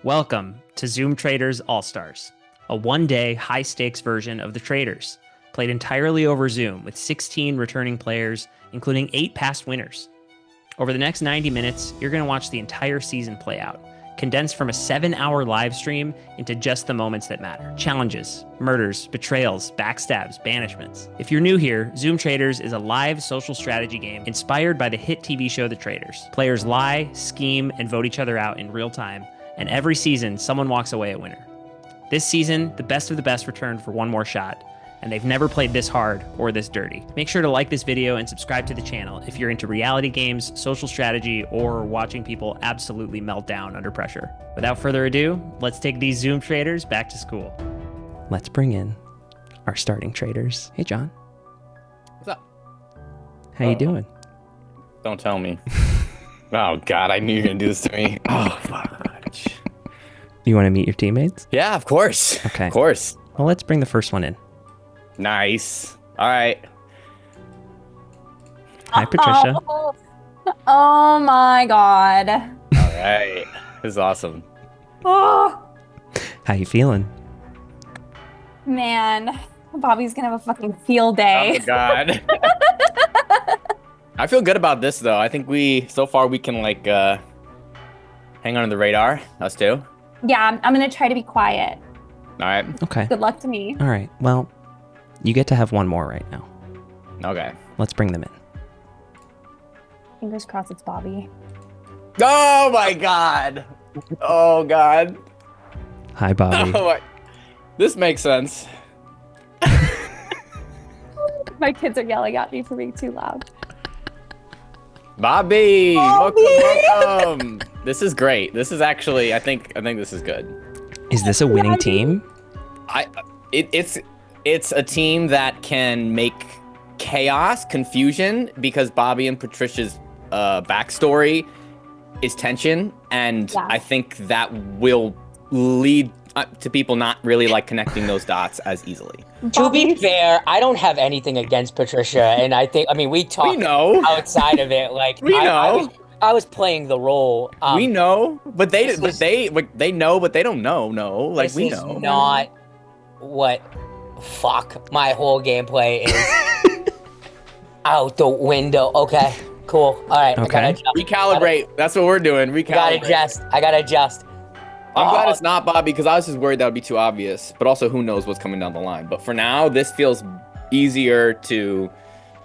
Welcome to Zoom Traitors All-Stars, a one-day, high-stakes version of the Traitors, played entirely over Zoom with 16 returning players, including 8 past winners. Over the next 90 minutes, you're going to watch the entire season play out, condensed from a 7-hour live stream into just the moments that matter. Challenges, murders, betrayals, backstabs, banishments. If you're new here, Zoom Traitors is a live social strategy game inspired by the hit TV show The Traitors. Players lie, scheme, and vote each other out in real time, and every season, someone walks away a winner. This season, the best of the best returned for one more shot, and they've never played this hard or this dirty. Make sure to like this video and subscribe to the channel if you're into reality games, social strategy, or watching people absolutely melt down under pressure. Without further ado, let's take these Zoom Traitors back to school. Let's bring in our starting Traitors. Hey, John. What's up? How you doing? Don't tell me. Oh, God, I knew you were going to do this to me. Oh, fuck. You want to meet your teammates? Yeah, of course. Okay. Of course. Well, let's bring the first one in. Nice. All right. Hi, Patricia. Oh my God. All right. This is awesome. Oh, How you feeling? man. Bobby's gonna have a fucking field day. Oh, God. I feel good about this, though. I think so far we can, like, hang on to the radar. Us two. Yeah, I'm gonna try to be quiet. All right. Okay. Good luck to me. All right. Well, you get to have one more right now. Okay. Let's bring them in. Fingers crossed it's Bobby. Oh, my God. Oh, God. Hi, Bobby. Oh, my. This makes sense. My kids are yelling at me for being too loud. Bobby! Bobby! Welcome. This is great. This is actually, I think this is good. Is this a winning team? It's a team that can make chaos, confusion, because Bobby and Patricia's backstory is tension, and Yeah. I think that will lead to people not really like connecting those dots as easily. To be fair, I don't have anything against Patricia, and we talked We know. outside of it. Like We know. I was playing the role. We know, but they know, but they don't know. No, like This we is know. not what my whole gameplay is out the window. Okay, cool. All right. Okay. I gotta adjust. Recalibrate. That's what we're doing. I gotta Recalibrate. adjust. I'm glad it's not Bobby, because I was just worried that would be too obvious. But also, who knows what's coming down the line. But for now, this feels easier to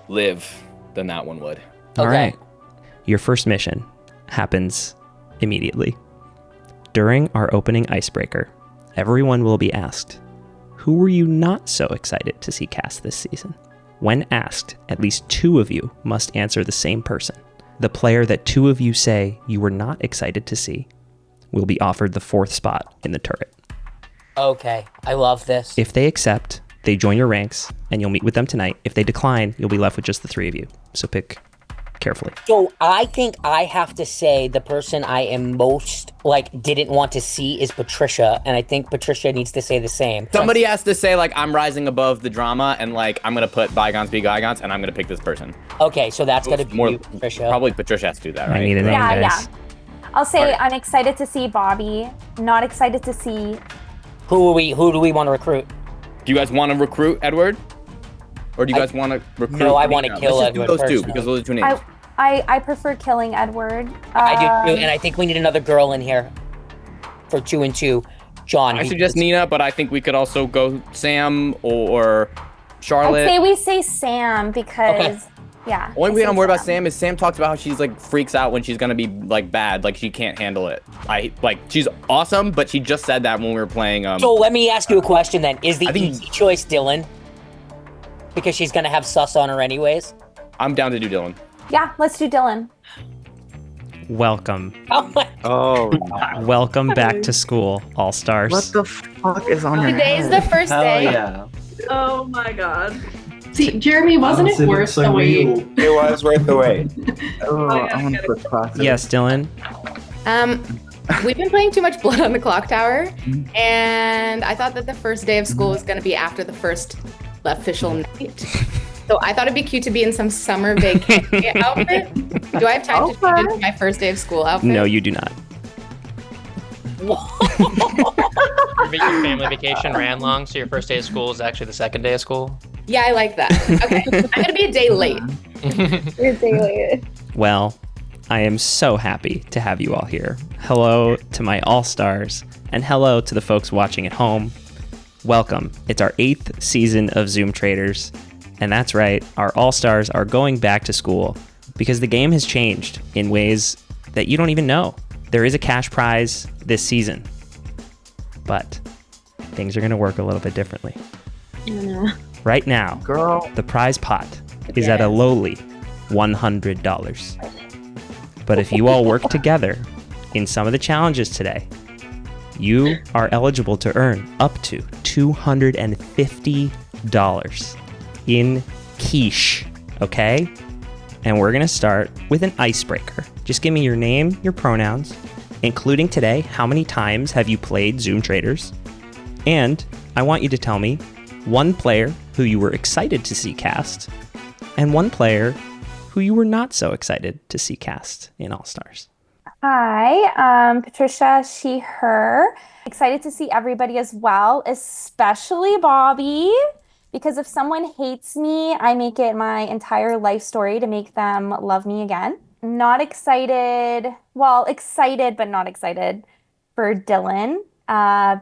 live than that one would. All Okay. right. Your first mission happens immediately. During our opening Icebreaker, everyone will be asked, who were you not so excited to see cast this season? When asked, at least 2 of you must answer the same person. The player that 2 of you say you were not excited to see will be offered the 4th spot in the turret. Okay, I love this. If they accept, they join your ranks, and you'll meet with them tonight. If they decline, you'll be left with just the 3 of you. So pick carefully. So I think I have to say the person I am most didn't want to see is Patricia, and I think Patricia needs to say the same. Somebody has to say, like, I'm rising above the drama, and, like, I'm going to put bygones be bygones, and I'm going to pick this person. Okay, so that's gonna be you, Patricia. Probably Patricia has to do that, right? I need a name, Yeah, guys. yeah. I'll say Alright. I'm excited to see Bobby. Not excited to see. Who do we want to recruit? Do you guys want to recruit Edward? Or do you guys want to recruit? No, I wanna kill Let's just do Edward those 2, personally. because those are 2 names. I prefer killing Edward. I do too, and I think we need another girl in here for 2 and 2. John. I suggest Nina, but I think we could also go Sam or Charlotte. I'd say we say Sam because, Okay. yeah. Only I thing say I'm worried about Sam is Sam talks about how she's like freaks out when she's gonna be like bad, like she can't handle it. She's awesome, but she just said that when we were playing. So let me ask you a question then. Is the I think- easy choice Dylan? Because she's gonna have sus on her anyways. I'm down to do Dylan. Yeah, let's do Dylan. Welcome. Oh my. Oh, Welcome back to school, All-Stars. what the fuck is on your Today's head? the first day. yeah. Oh my god. See, Jeremy, wasn't it worth the wait? It was worth the wait. Oh, I want to put classes. Yes, Dylan. We've been playing too much Blood on the Clock Tower, and I thought that the first day of school was going to be after the first official night. So I thought it'd be cute to be in some summer vacation outfit. Do I have time to change into my first day of school outfit? No, you do not. Your family vacation ran long, so your first day of school is actually the second day of school. Yeah, I like that. Okay, I'm gonna be a day late. You're daily. Well, I am so happy to have you all here. Hello to my all-stars, and hello to the folks watching at home. Welcome. It's our 8th season of Zoom Traitors, and that's right, our all-stars are going back to school because the game has changed in ways that you don't even know. There is a cash prize this season, but things are going to work a little bit differently. Right now, Girl. the prize pot is at a lowly $100. But if you all work together in some of the challenges today, you are eligible to earn up to $250 in quiche, okay? And we're gonna start with an icebreaker. Just give me your name, your pronouns, including today, how many times have you played Zoom Traitors? And I want you to tell me one player who you were excited to see cast, and one player who you were not so excited to see cast in All Stars. Hi, Patricia, she, her. Excited to see everybody as well, especially Bobby, because if someone hates me, I make it my entire life story to make them love me again. Not excited, well, excited, but not excited for Dylan,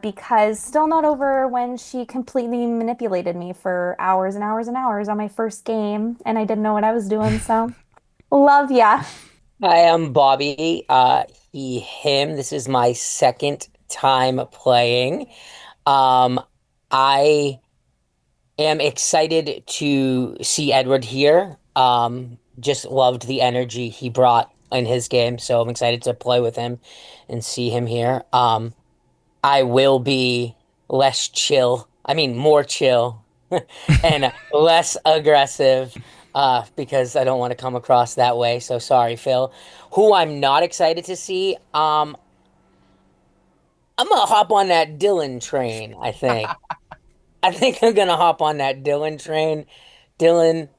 because still not over when she completely manipulated me for hours and hours and hours on my first game, and I didn't know what I was doing, so love ya. Hi, I'm Bobby. He, him. This is my second time playing. I am excited to see Edward here. Just loved the energy he brought in his game, so I'm excited to play with him and see him here. I will be less chill. I mean, more chill and less aggressive. Because I don't want to come across that way. So sorry, Phil. Who I'm not excited to see, I'm gonna hop on that Dylan train, I think. I think I'm gonna hop on that Dylan train. Dylan,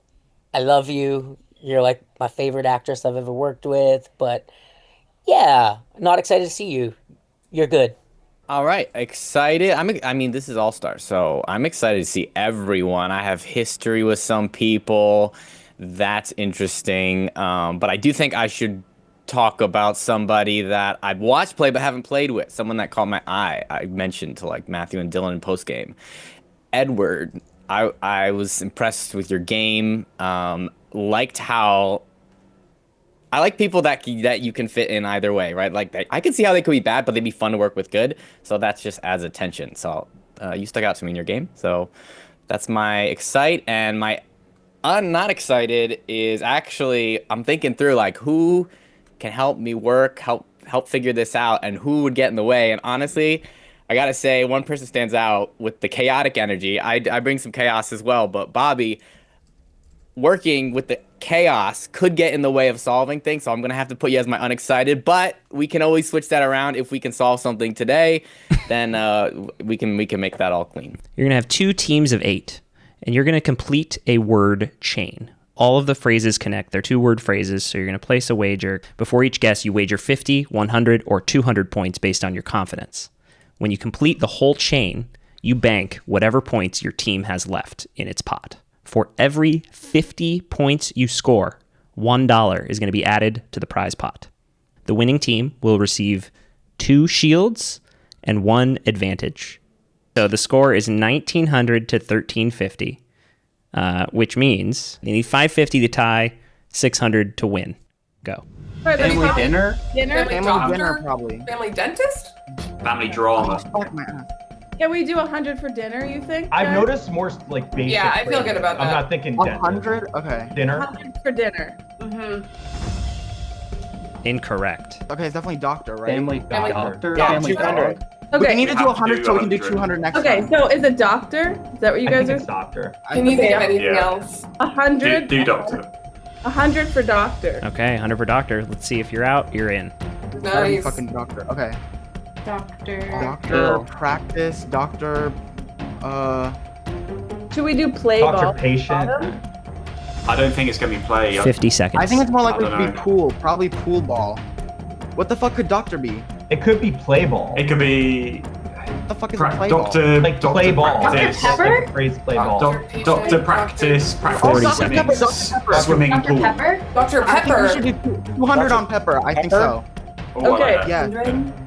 I love you. You're like my favorite actress I've ever worked with. But yeah, not excited to see you. You're good. All right, excited. I mean, this is All Star, so I'm excited to see everyone. I have history with some people. That's interesting. But I do think I should talk about somebody that I've watched play but haven't played with. Someone that caught my eye. I mentioned to like Matthew and Dylan in post game. Edward, I was impressed with your game. Liked how. I like people that you can fit in either way, right? Like I can see how they could be bad, but they'd be fun to work with good. So that's just adds attention. So you stuck out to me in your game. So that's my excite, and my not excited is actually I'm thinking through like who can help me work, help figure this out, and who would get in the way. And honestly, I gotta say one person stands out with the chaotic energy. I bring some chaos as well, but Bobby working with the chaos could get in the way of solving things, so I'm gonna have to put you as my unexcited, but we can always switch that around. If we can solve something today, then we can make that all clean. You're gonna have 2 teams of 8, and you're gonna complete a word chain. All of the phrases connect. They're 2-word phrases, so you're gonna place a wager. Before each guess, you wager 50, 100, or 200 points based on your confidence. When you complete the whole chain, you bank whatever points your team has left in its pot. For every 50 points you score, $1 is going to be added to the prize pot. The winning team will receive 2 shields and 1 advantage. So the score is 1,900 to 1,350, which means you need 550 to tie, 600 to win. Go. Family dinner? Family Dinner, probably. Family dentist? Family drama. Fuck my ass. Can we do 100 for dinner, you think? I've noticed more like basic. Yeah, I feel good about that. I'm not thinking 100? Okay. dinner. 100 for dinner. Mm-hmm. Incorrect. Okay, it's definitely doctor, right? Family doctor. Yeah, Family 200. dog. We Okay. need to do 100 so we can do 200 next Okay, time. so is it doctor? Is that what you I guys think are? it's doctor. Can you think of anything else? 100. Do doctor. 100 for doctor. Okay, 100 for doctor. Let's see if you're out. You're in. Nice. Fucking doctor. Okay. Doctor. Doctor, practice, doctor, Should we do play Doctor ball? patient. I don't think it's going to be play. 50 seconds. I think it's more likely I to don't be know. pool, probably pool ball. What the fuck could doctor be? It could be play ball. It could be What the fuck is a play ball? Doctor, Like Doctor play ball. Practice. Like the phrase play ball. Doctor Practice. 40 Practice seconds. swimming pool. Dr. I think we Pepper. should do 200 on Pepper. I think so. Oh, Okay. Yeah.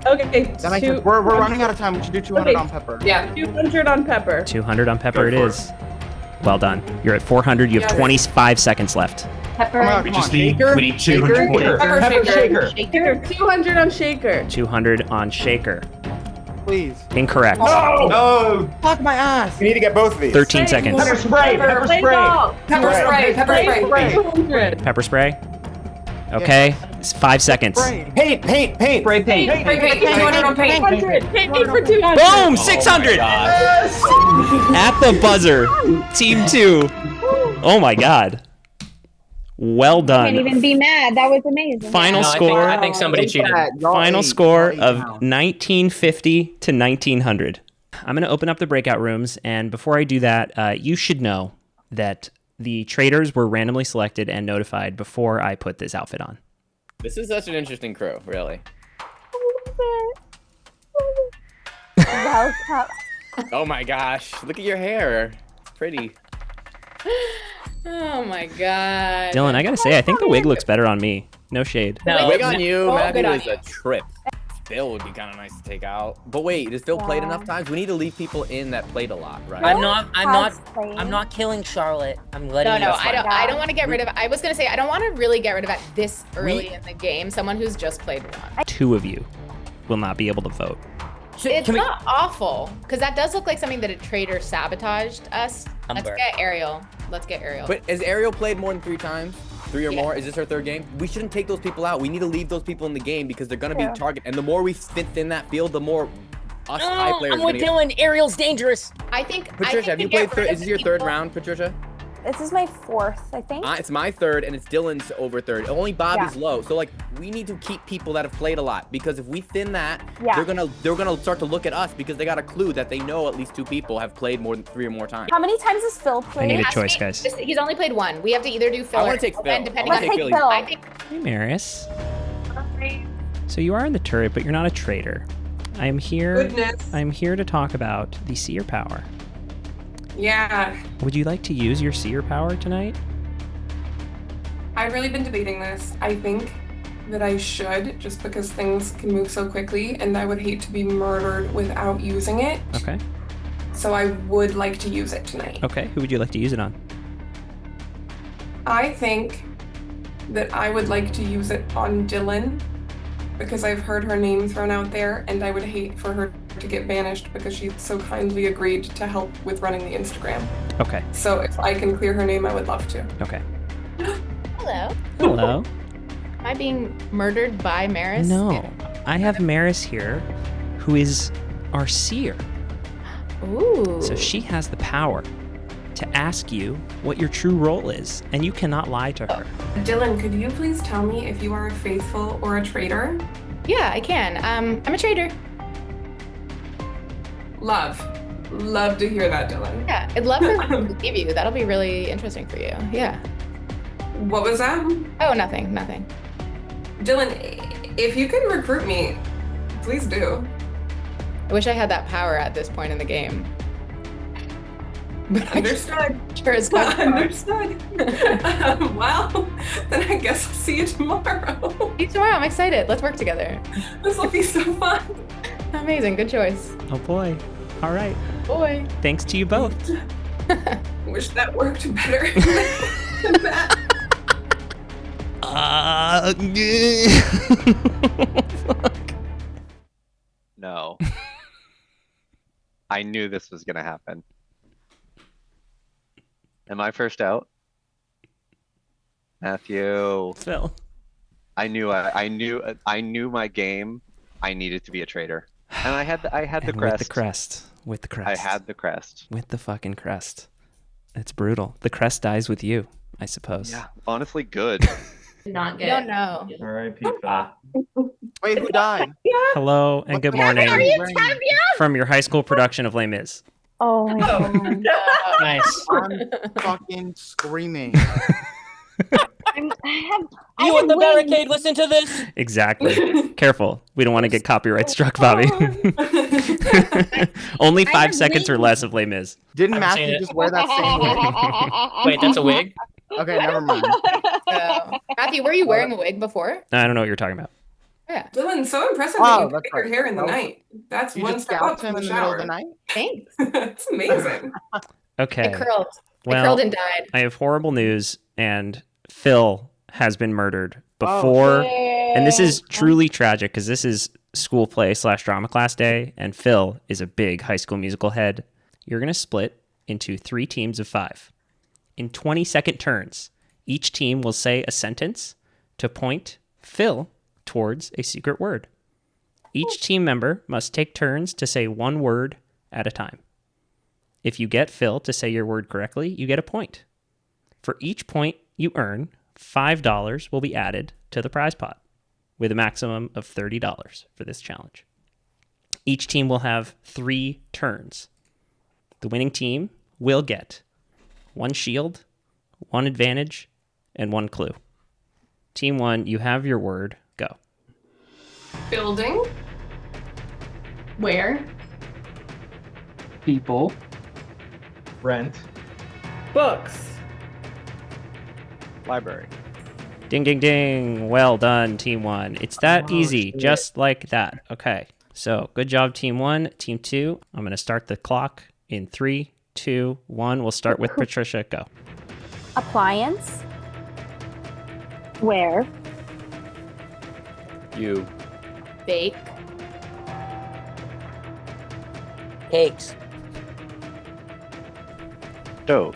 Okay, That makes sense. We're running out of time. We should do 200 on Pepper. Yeah. 200 on Pepper. 200 on Pepper it Go for is. Well done. You're at 400. You have 25 seconds left. Pepper. We just need 200 points. Pepper shaker. Shaker. 200 on Shaker. 200 on Shaker. Please. Incorrect. No! Fuck my ass. We need to get both of these. 13 seconds. Pepper spray. Pepper Play spray. ball. Pepper spray. Pepper spray. 200. Pepper spray. Okay. It's 5 seconds. Paint. Spray paint. Spray paint. 200 on paint. 100. Paint for 200. Boom! 600! At the buzzer. Team 2. Oh my god. Well done. Can't even be mad. That was amazing. Final No, score. I think somebody cheated. Final score of 1950 to 1900. I'm going to open up the breakout rooms, and before I do that, you should know that the traitors were randomly selected and notified before I put this outfit on. This is such an interesting crew, really. Welcome. Oh my gosh, look at your hair. It's pretty. Oh my god. Dylan, I gotta say, I think the wig looks better on me. No shade. No. Wig on you, Oh, Matthew, good on is a trip. Phil would be kind of nice to take out. But wait, has Phil played enough times? We need to leave people in that played a lot, right? I'm not killing Charlotte. I'm letting No, you no, find I don't want to get rid of. I was gonna say I don't want to really get rid of it this early in the game. Someone who's just played one. 2 of you will not be able to vote. It's not awful because that does look like something that a traitor sabotaged us. Let's Umber. get Ariel. Let's get Ariel. But has Ariel played more than 3 times? 3 or Yeah. more? Is this her 3rd game? We shouldn't take those people out. We need to leave those people in the game because they're gonna be target. And the more we fit in that field, the more us high players. I'm with Dylan. Ariel's dangerous. I think. Patricia, have you played? Is this your 3rd round, Patricia? This is my 4th, I think. It's my 3rd, and it's Dylan's over 3rd. Only Bobby's low. So like, we need to keep people that have played a lot because if we thin that, they're gonna start to look at us because they got a clue that they know at least 2 people have played more than 3 or more times. How many times has Phil played? I need a choice, guys. He's only played 1. We have to either do Phil I or want to take Phil. and depending I on wanna take Phil. I think. Hey, Maris. So you are in the turret, but you're not a traitor. I am here. Goodness. I'm here to talk about the Seer power. Yeah. Would you like to use your Seer power tonight? I've really been debating this. I think that I should, just because things can move so quickly, and I would hate to be murdered without using it. Okay. So I would like to use it tonight. Okay. Who would you like to use it on? I think that I would like to use it on Dylan, because I've heard her name thrown out there, and I would hate for her to get banished because she so kindly agreed to help with running the Instagram. Okay. So if I can clear her name, I would love to. Okay. Hello. Hello. Am I being murdered by Maris? No. I have Maris here, who is our Seer. Ooh. So she has the power to ask you what your true role is, and you cannot lie to her. Dylan, could you please tell me if you are a faithful or a traitor? Yeah, I can. I'm a traitor. Love to hear that, Dylan. Yeah, I'd love to believe you. That'll be really interesting for you. Yeah. What was that? Oh, nothing. Dylan, if you can recruit me, please do. I wish I had that power at this point in the game. But Understood. Sure as hell. Understood. Well, then I guess I'll see you tomorrow. See you tomorrow. I'm excited. Let's work together. This will be so fun. Amazing. Good choice. Oh boy. All right. Boy. Thanks to you both. Wish that worked better than that. Fuck. No. I knew this was gonna happen. Am I first out? Matthew. Phil. I knew my game. I needed to be a traitor. And I had the And crest. With the crest. I had the crest. With the fucking crest. It's brutal. The crest dies with you, I suppose. Yeah, honestly good. Not good. Don't know. R.I.P. Phil. Wait, who died? Hello and good morning Champion? from your high school production of Les Mis. Oh my god. Nice. I'm fucking screaming. You at the barricade, listen to this. Exactly. Careful. We don't want to get copyright struck, Bobby. Only 5 seconds or less of Les Mis. Didn't I've seen Matthew it. just wear that same wig? Wait, that's a wig? Okay, never mind. Matthew, were you wearing a wig before? I don't know what you're talking about. Yeah. Dylan, so impressive Oh, that you that's cut your right. hair in the Oh. night. That's You one just step scalped up him from in the the middle of shower. the night? Thanks. That's amazing. Okay. I curled. I Well, curled and died. I have horrible news, and Phil has been murdered before. And this is truly tragic because this is school play / drama class day, and Phil is a big High School Musical head. You're going to split into 3 teams of 5. In 20-second turns, each team will say a sentence to point Phil towards a secret word. Each team member must take turns to say one word at a time. If you get Phil to say your word correctly, you get a point. For each point you earn, $5 will be added to the prize pot, with a maximum of $30 for this challenge. Each team will have 3 turns. The winning team will get 1 shield, 1 advantage, and 1 clue. Team 1, you have your word. Go. Building. Where? People. Rent. Books. Library. Ding, ding, ding. Well done, Team 1. It's that easy, just like that. Okay, so good job, Team 1. Team 2, I'm going to start the clock in 3, 2, 1. We'll start with Patricia. Go. Appliance. Where? You. Bake. Cakes. Stove.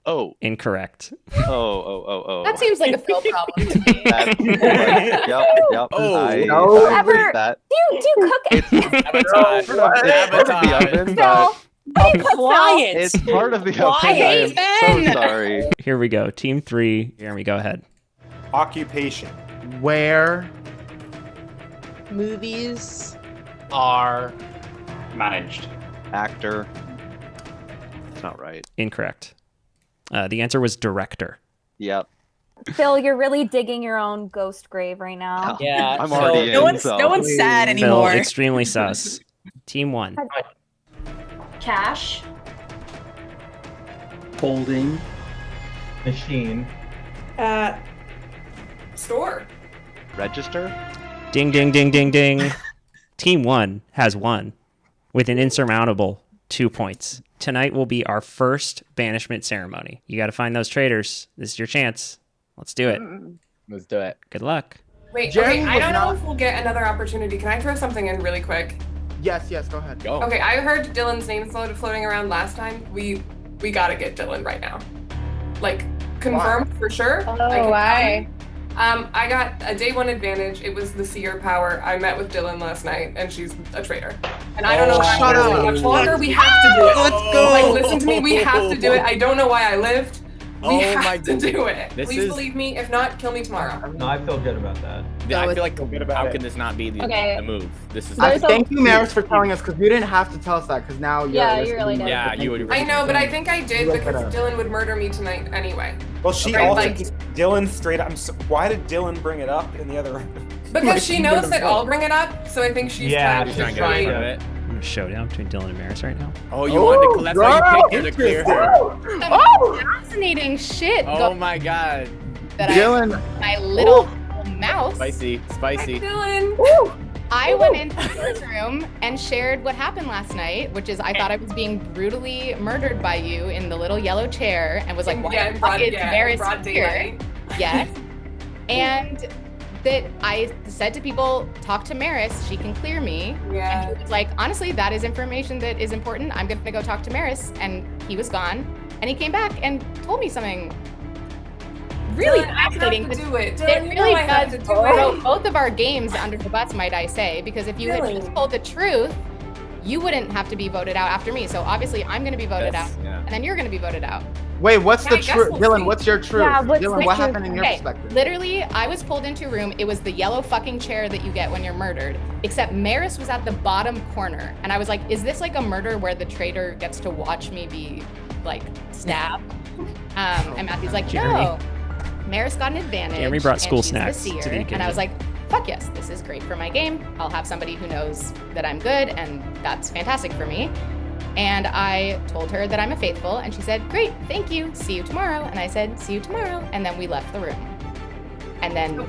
Oh. Incorrect. Oh. That seems like a Phil problem to me. Yep. Oh, I no. agree with that. Do you cook Sabotage. It's part of the oven, but Appliance. it's part of the oven. Why? I am Ben? so sorry. Here we go. Team 3, Jeremy, go ahead. Occupation. Where? Movies are Managed. Actor. It's not right. Incorrect. The answer was director. Yep. Phil, you're really digging your own ghost grave right now. Yeah. I'm so- already No in. one's so. no one's sad Phil, anymore. extremely sus. Team 1. Cash. Holding. Machine. Store. Register. Ding, ding, ding, ding, ding. Team 1 has won with an insurmountable 2 points. Tonight will be our first banishment ceremony. You got to find those traitors. This is your chance. Let's do it. Let's do it. Good luck. Wait, Jeremy okay, I was don't know not- if we'll get another opportunity. Can I throw something in really quick? Yes, go ahead. Go. Okay, I heard Dylan's name floating around last time. We gotta get Dylan right now. Like, confirmed for sure. Oh, I can why? I got a day 1 advantage. It was the Seer power. I met with Dylan last night, and she's a traitor. And I don't know why shut I'm up. much longer. We have to do it. Let's go. Like, listen to me. We have to do it. I don't know why I lived. We Oh have my to do it. This Please is- believe me. If not, kill me tomorrow. No, I feel good about that. I feel like good about how it. can this not be the Okay. move? This is Thank you, Maris, for telling us, because you didn't have to tell us that, because now you're Yeah, you really listening. did. Yeah, you would. I know, but I think I did You look because it up. Dylan would murder me tonight anyway. Well, she Okay, also like- Dylan straight up. Why did Dylan bring it up in the other room? Because she knows that I'll bring it up, so I think she's Yeah, trying she's to trying to try. get it. A showdown between Dylan and Maris right now. Oh, you wanted to. That's why you picked her to clear her. Some fascinating shit Oh going my god. that Dylan. my little mouse. Spicy. Hi, Spicy. Dylan. I went into his room and shared what happened last night, which is I thought I was being brutally murdered by you in the little yellow chair, and was like, "Why Yeah, the fuck is Maris broad here?" daylight. Yes, and that I said to people, "Talk to Maris; she can clear me." Yeah. And he was like, "Honestly, that is information that is important. I'm gonna go talk to Maris," and he was gone, and he came back and told me something really Dylan, I have fascinating. to do it. It Dylan, you really know I have does to do throw it. both of our games under the bus, might I say, because if you had Dylan. just told the truth, you wouldn't have to be voted out after me. So obviously I'm going to be voted That's- out, yeah. and then you're going to be voted out. Wait, what's Yeah, the I guess truth? we'll Dylan, see. what's your truth? Yeah, what's Dylan, the what truth? happened in your Okay, perspective? literally, I was pulled into a room. It was the yellow fucking chair that you get when you're murdered, except Maris was at the bottom corner. And I was like, is this like a murder where the traitor gets to watch me be like stabbed? And Matthew's like, no, Maris got an advantage. Jeremy brought and school she's the snacks Seer. to the And I was occasion. like, fuck yes, this is great for my game. I'll have somebody who knows that I'm good, and that's fantastic for me. And I told her that I'm a faithful, and she said, great, thank you, see you tomorrow. And I said, see you tomorrow. And then we left the room. And then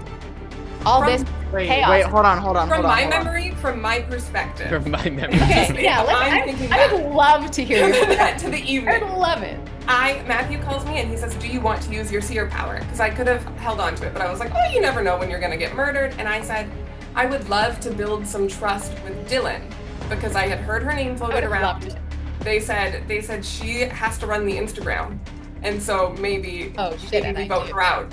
all this chaos. Wait, hold on. From my memory, from my perspective. From my memory. Okay, yeah, I would love to hear your that to the evening. I would love it. Matthew calls me and he says, do you want to use your Seer power? Because I could have held on to it, but I was like, oh, you never know when you're going to get murdered. And I said, I would love to build some trust with Dylan because I had heard her name floated around. They said she has to run the Instagram. And so maybe we vote her out.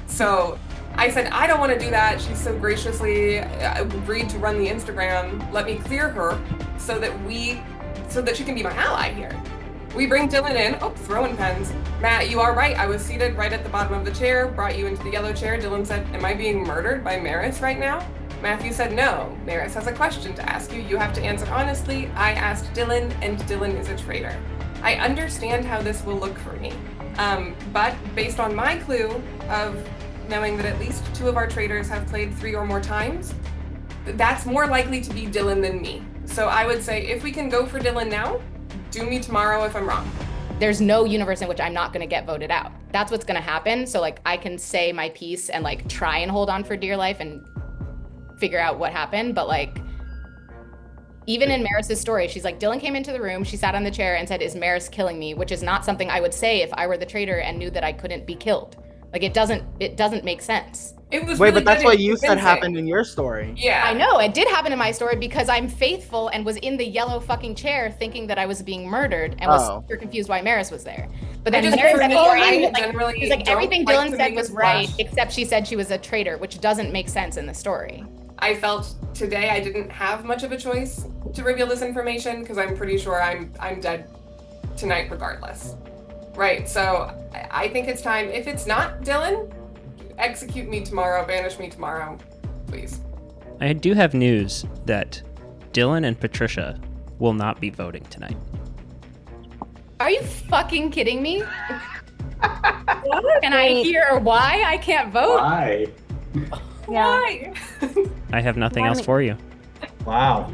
So I said, I don't want to do that. She's so graciously agreed to run the Instagram. Let me clear her so that she can be my ally here. We bring Dylan in. Oh, throwing pens. Matt, you are right. I was seated right at the bottom of the chair, brought you into the yellow chair. Dylan said, am I being murdered by Maris right now? Matthew said, no. Maris has a question to ask you. You have to answer honestly. I asked Dylan, and Dylan is a traitor. I understand how this will look for me. But based on my clue of knowing that at least 2 of our traitors have played 3 or more times, that's more likely to be Dylan than me. So I would say if we can go for Dylan now, do me tomorrow if I'm wrong. There's no universe in which I'm not going to get voted out. That's what's going to happen. So like I can say my piece and like try and hold on for dear life and figure out what happened. But like even in Maris's story, she's like, Dylan came into the room, she sat on the chair and said, is Maris killing me? Which is not something I would say if I were the traitor and knew that I couldn't be killed. Like it doesn't make sense. It was Wait, really but that's good what at you said convincing. happened in your story. Yeah. I know, it did happen in my story because I'm faithful and was in the yellow fucking chair thinking that I was being murdered and was super confused why Maris was there. But then I just Maris for at me, the I end, generally she's like, don't everything like Dylan to said make was a right, splash. except she said she was a traitor, which doesn't make sense in the story. I felt today I didn't have much of a choice to reveal this information because I'm pretty sure I'm dead tonight regardless. Right, so I think it's time. If it's not Dylan, execute me tomorrow, banish me tomorrow, please. I do have news that Dylan and Patricia will not be voting tonight. Are you fucking kidding me? Can I hear why I can't vote? Why? Why? I have nothing else for you. Wow.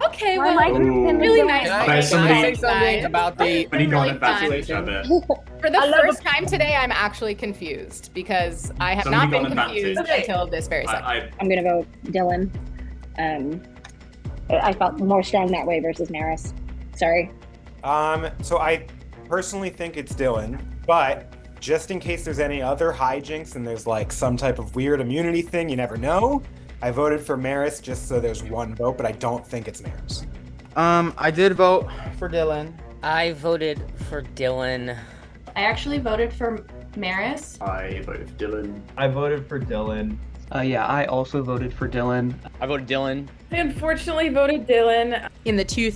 Okay, Why well, am I gonna really go- nice. Okay, Nice, somebody- nice, nice. about the When you go on Really advantage fun. of it. For the first time today, I'm actually confused because I have Somebody not got been an confused advantage. until this very second. I'm gonna vote Dylan. I felt more strong that way versus Maris. Sorry. So I personally think it's Dylan, but just in case there's any other hijinks and there's like some type of weird immunity thing, you never know. I voted for Maris just so there's one vote, but I don't think it's Maris. I did vote for Dylan. I voted for Dylan. I actually voted for Maris. I voted for Dylan. I voted for Dylan. Yeah, I also voted for Dylan. I voted Dylan. I unfortunately voted Dylan. In the two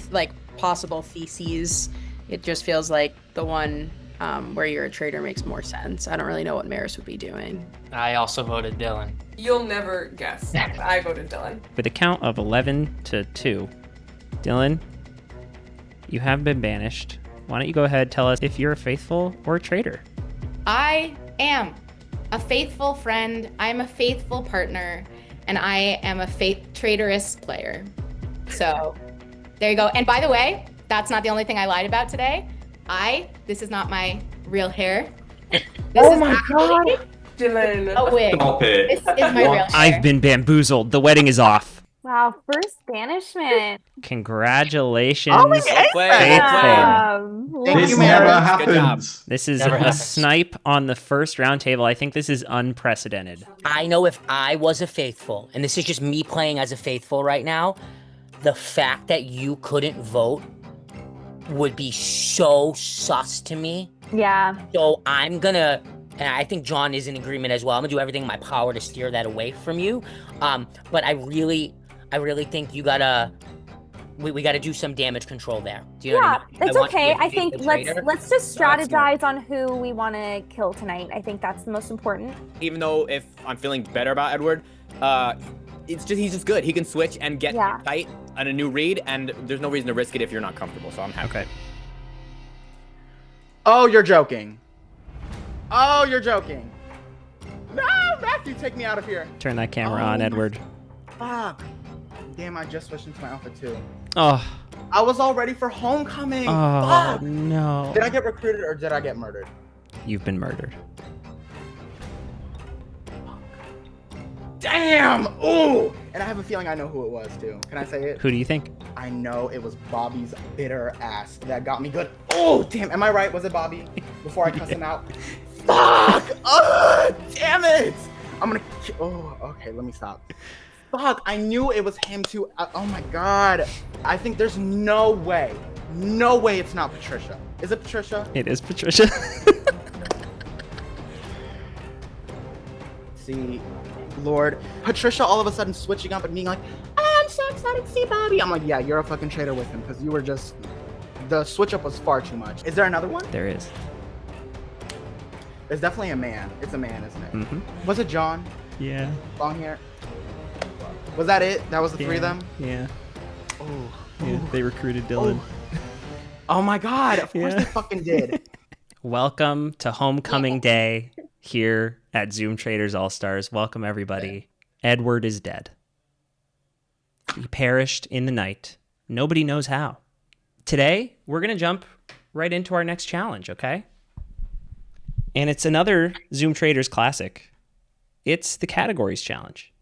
possible theses, it just feels like the one where you're a traitor makes more sense. I don't really know what Maris would be doing. I also voted Dylan. You'll never guess. I voted Dylan. With a count of 11-2, Dylan, you have been banished. Why don't you go ahead and tell us if you're a faithful or a traitor? I am a faithful friend, I'm a faithful partner, and I am a traitorous player. So there you go. And by the way, that's not the only thing I lied about today. This is not my real hair. This is my actually God. Dylan. a wig. Stop it. This is my real hair. I've been bamboozled. The wedding is off. Wow, first banishment. Congratulations, Oh my faithful. This never happens. This is Never a happens. snipe on the first round table. I think this is unprecedented. I know if I was a faithful, and this is just me playing as a faithful right now, the fact that you couldn't vote would be so sus to me. Yeah. So I'm gonna, and I think John is in agreement as well, I'm gonna do everything in my power to steer that away from you. But I really think you gotta we got to do some damage control there. Do you know Yeah, what I mean? it's I want you okay. to I hit think the let's traitor. let's just strategize on who we want to kill tonight. I think that's the most important. Even though if I'm feeling better about Edward, he's just good. He can switch and get tight on a new read, and there's no reason to risk it if you're not comfortable. So I'm happy. Okay. Oh, you're joking. Oh, you're joking. No, Matthew, take me out of here. Turn that camera on, Edward. Fuck. Damn, I just switched into my outfit too. Oh. I was all ready for homecoming. Oh, Fuck. no. Did I get recruited or did I get murdered? You've been murdered. Damn! Ooh! And I have a feeling I know who it was too. Can I say it? Who do you think? I know it was Bobby's bitter ass that got me good. Oh, damn. Am I right? Was it Bobby? Before I cuss him out? Fuck! Oh, damn it! I'm gonna... Oh, okay. Let me stop. Fuck, I knew it was him too. Oh my god. I think there's no way it's not Patricia. Is it Patricia? It is Patricia. See, Lord. Patricia all of a sudden switching up and being like, I'm so excited to see Bobby. I'm like, yeah, you're a fucking traitor with him because you were just... The switch up was far too much. Is there another one? There is. There's definitely a man. It's a man, isn't it? Mm-hmm. Was it John? Yeah. Long hair? Was that it? That was the three of them? Yeah. Oh. Yeah, they recruited Dylan. Oh my god, of course they fucking did. Welcome to Homecoming Day here at Zoom Traitors All-Stars. Welcome, everybody. Edward is dead. He perished in the night. Nobody knows how. Today, we're going to jump right into our next challenge, okay? And it's another Zoom Traitors classic. It's the Categories Challenge.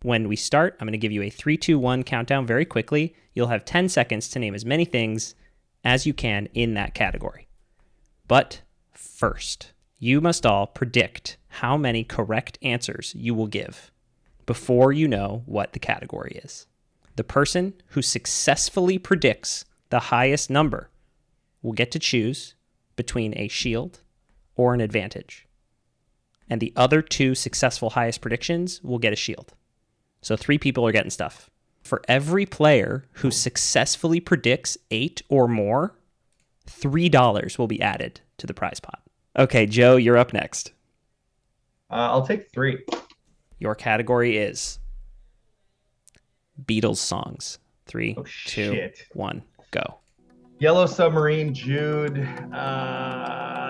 When we start, I'm going to give you a 3, 2, 1 countdown very quickly. You'll have 10 seconds to name as many things as you can in that category. But first, you must all predict how many correct answers you will give before you know what the category is. The person who successfully predicts the highest number will get to choose between a shield or an advantage. And the other 2 successful highest predictions will get a shield. So 3 people are getting stuff. For every player who successfully predicts 8 or more, $3 will be added to the prize pot. Okay, Joe, you're up next. I'll take 3. Your category is Beatles songs. 3, 2, 1, go. Yellow Submarine, Jude,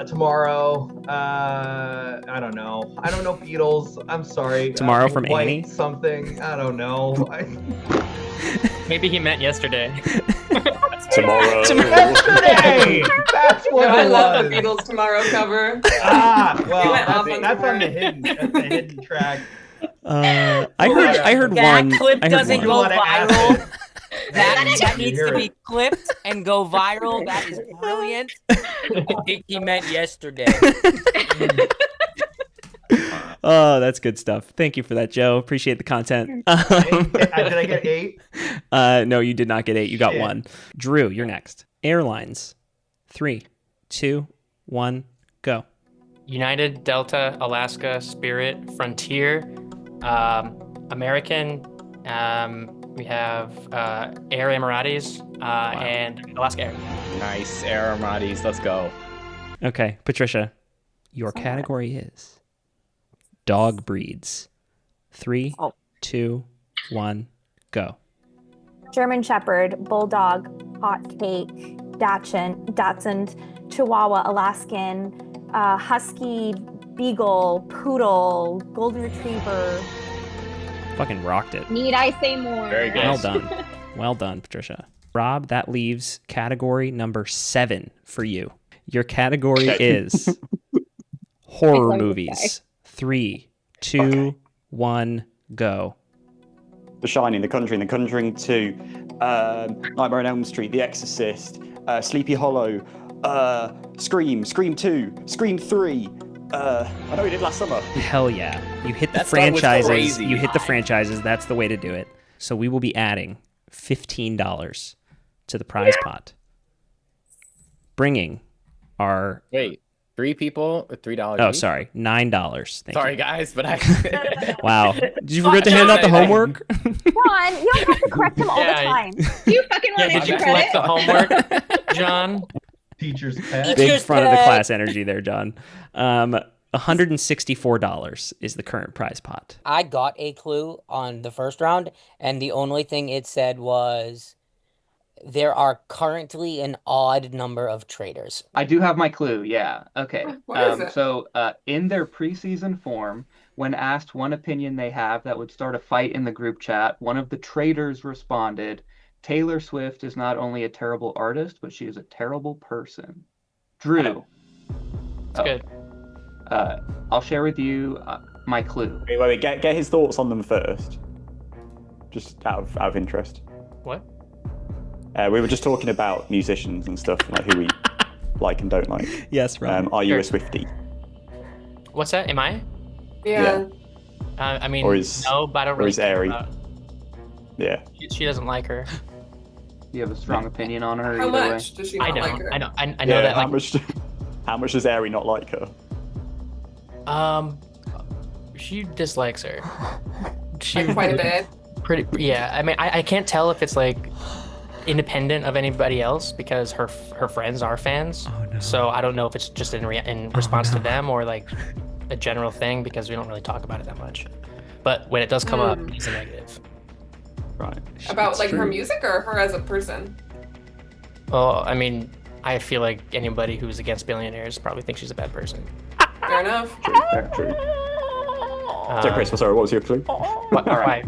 Tomorrow, I don't know. I don't know Beatles. I'm sorry. Tomorrow from White Annie? Something. I don't know. Maybe he meant yesterday. Tomorrow. Yesterday! That's what I it love was. the Beatles Tomorrow cover. Well, went off on that's on Tomorrow. the hidden track. I heard one. That clip I heard doesn't one. go viral. Acid. That You needs hear to be it. clipped and go viral. That is brilliant. I think he meant yesterday. Oh, that's good stuff. Thank you for that, Joe. Appreciate the content. Did I get 8? No, you did not get 8. You got Shit. 1. Drew, you're next. Airlines. 3, 2, 1, go. United, Delta, Alaska, Spirit, Frontier, American. We have Air Emiratis and Alaska Air. Nice, Air Emiratis. Let's go. Okay, Patricia, your category is dog breeds. 3, 2, 1, go. German Shepherd, Bulldog, Hot Cake, Dachshund, Chihuahua, Alaskan, Husky, Beagle, Poodle, Golden Retriever. Fucking rocked it. Need I say more? Very good. Well done. Well done, Patricia. Rob, that leaves category number 7 for you. Your category is horror love this movies. 3, 2, 1, go. The Shining, The Conjuring 2, Nightmare on Elm Street, The Exorcist, Sleepy Hollow, Scream 2, Scream 3. I know we did last summer. Hell yeah. You hit the That start was franchises. crazy. You hit the franchises. That's the way to do it. So we will be adding $15 to the prize pot. Bringing our Wait. 3 people with $3. Oh, each? sorry, $9. Thank Sorry, you. guys, but I. Wow. Did you forget to hand out the homework? Ron, you don't have to correct him all the time. You fucking want Did you extra collect credit? the homework, John? Teacher's pet. Big front of the class energy there, John. $164 is the current prize pot. I got a clue on the first round, and the only thing it said was there are currently an odd number of traitors. I do have my clue. Yeah. Okay. What is it? So, in their preseason form, when asked one opinion they have that would start a fight in the group chat, one of the traitors responded, "Taylor Swift is not only a terrible artist, but she is a terrible person." Drew. That's good. I'll share with you my clue. Wait. Get his thoughts on them first. Just out of interest. What? We were just talking about musicians and stuff, like who we like and don't like. Yes, Ron. Are you a Swiftie? What's that? Am I? Yeah. I mean, Or is- no, but I don't or really is care Airy? about- Yeah. She doesn't like her. You have a strong opinion on her How either way. much does she I not don't. like her? I know. I know that. How Like, much? How much does Airy not like her? she dislikes her. She Like quite a bit. Pretty. Yeah. I mean, I can't tell if it's like independent of anybody else because her friends are fans. Oh, no. So I don't know if it's just in response to them or like a general thing because we don't really talk about it that much. But when it does come up, it's a negative. Right. About That's like her true. music or her as a person? Well, I mean, I feel like anybody who's against billionaires probably thinks she's a bad person. Fair enough. True. So, Chris, sorry, what was your clue? What, all right.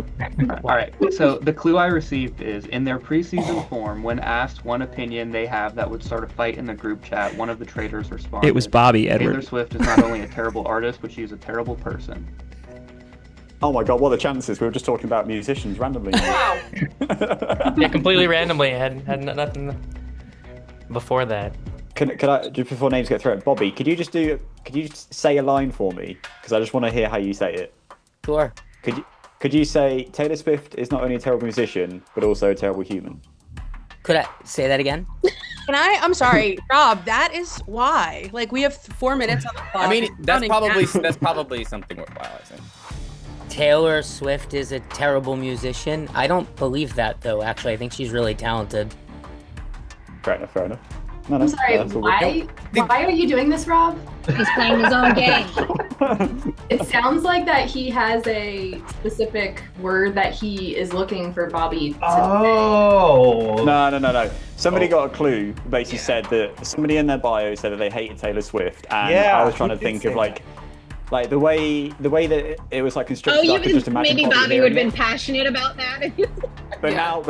All right. So the clue I received is in their preseason form, when asked one opinion they have that would start a fight in the group chat, one of the traitors responded, It was Bobby, Taylor Edward. Swift is not only a terrible artist, but she is a terrible person. Oh my god, what are the chances? We were just talking about musicians randomly. Wow. Yeah, completely randomly. I had nothing before that. Can I, just before names get thrown, Bobby, could you just say a line for me? Because I just want to hear how you say it. Sure. Could you say Taylor Swift is not only a terrible musician, but also a terrible human? Could I say that again? Can I? I'm sorry, Rob. That is why. Like we have 4 minutes on the clock. I mean, It's that's counting down. probably something worthwhile, I think. Taylor Swift is a terrible musician. I don't believe that though. Actually, I think she's really talented. Fair enough. No, I'm sorry, that's all why are you doing this, Rob? He's playing his own game. It sounds like that he has a specific word that he is looking for Bobby to Oh. No. Somebody got a clue. Basically said that somebody in their bio said that they hated Taylor Swift, and Yeah, I was trying he to did think say of like the way that it was like constructed. I could just imagine maybe Bobby Bobby would have hearing been it. passionate about that. But now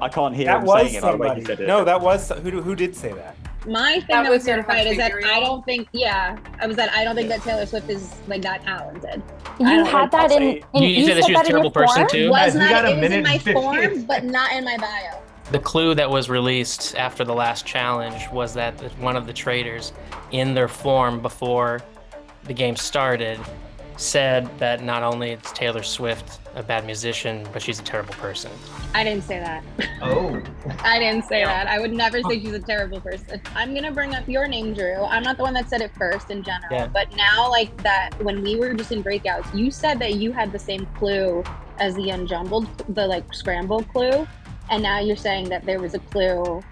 I can't hear That him was saying it by the way he somebody. said it. No, that was who did say that? My thing That that was was your certified is that theory. I don't think that Taylor Swift is like that talented. You had that in You said that she was a terrible person too? Was You not got a it was minute in my and 50. form, but not in my bio. The clue that was released after the last challenge was that one of the traitors in their form before the game started said that not only is Taylor Swift a bad musician, but she's a terrible person. I didn't say that. Oh. I didn't say that. I would never say she's a terrible person. I'm gonna bring up your name, Drew. I'm not the one that said it first in general, Yeah. but now like that when we were just in breakouts, you said that you had the same clue as the unjumbled, the like scrambled clue, and now you're saying that there was a clue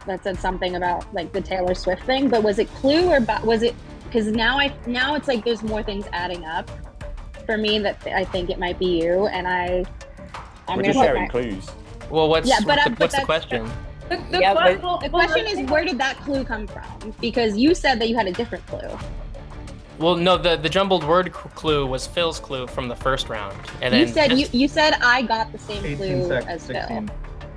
that said something about like the Taylor Swift thing. But was it clue or was it? Because now it's like there's more things adding up for me that I think it might be you, and I'm We're gonna just put sharing my- clues. Well, what's Yeah, but the that's- question? The question is, where did that clue come from? Because you said that you had a different clue. Well, no, the jumbled word clue was Phil's clue from the first round, and You then said you said I got the same 18 clue seconds, as 16. Phil.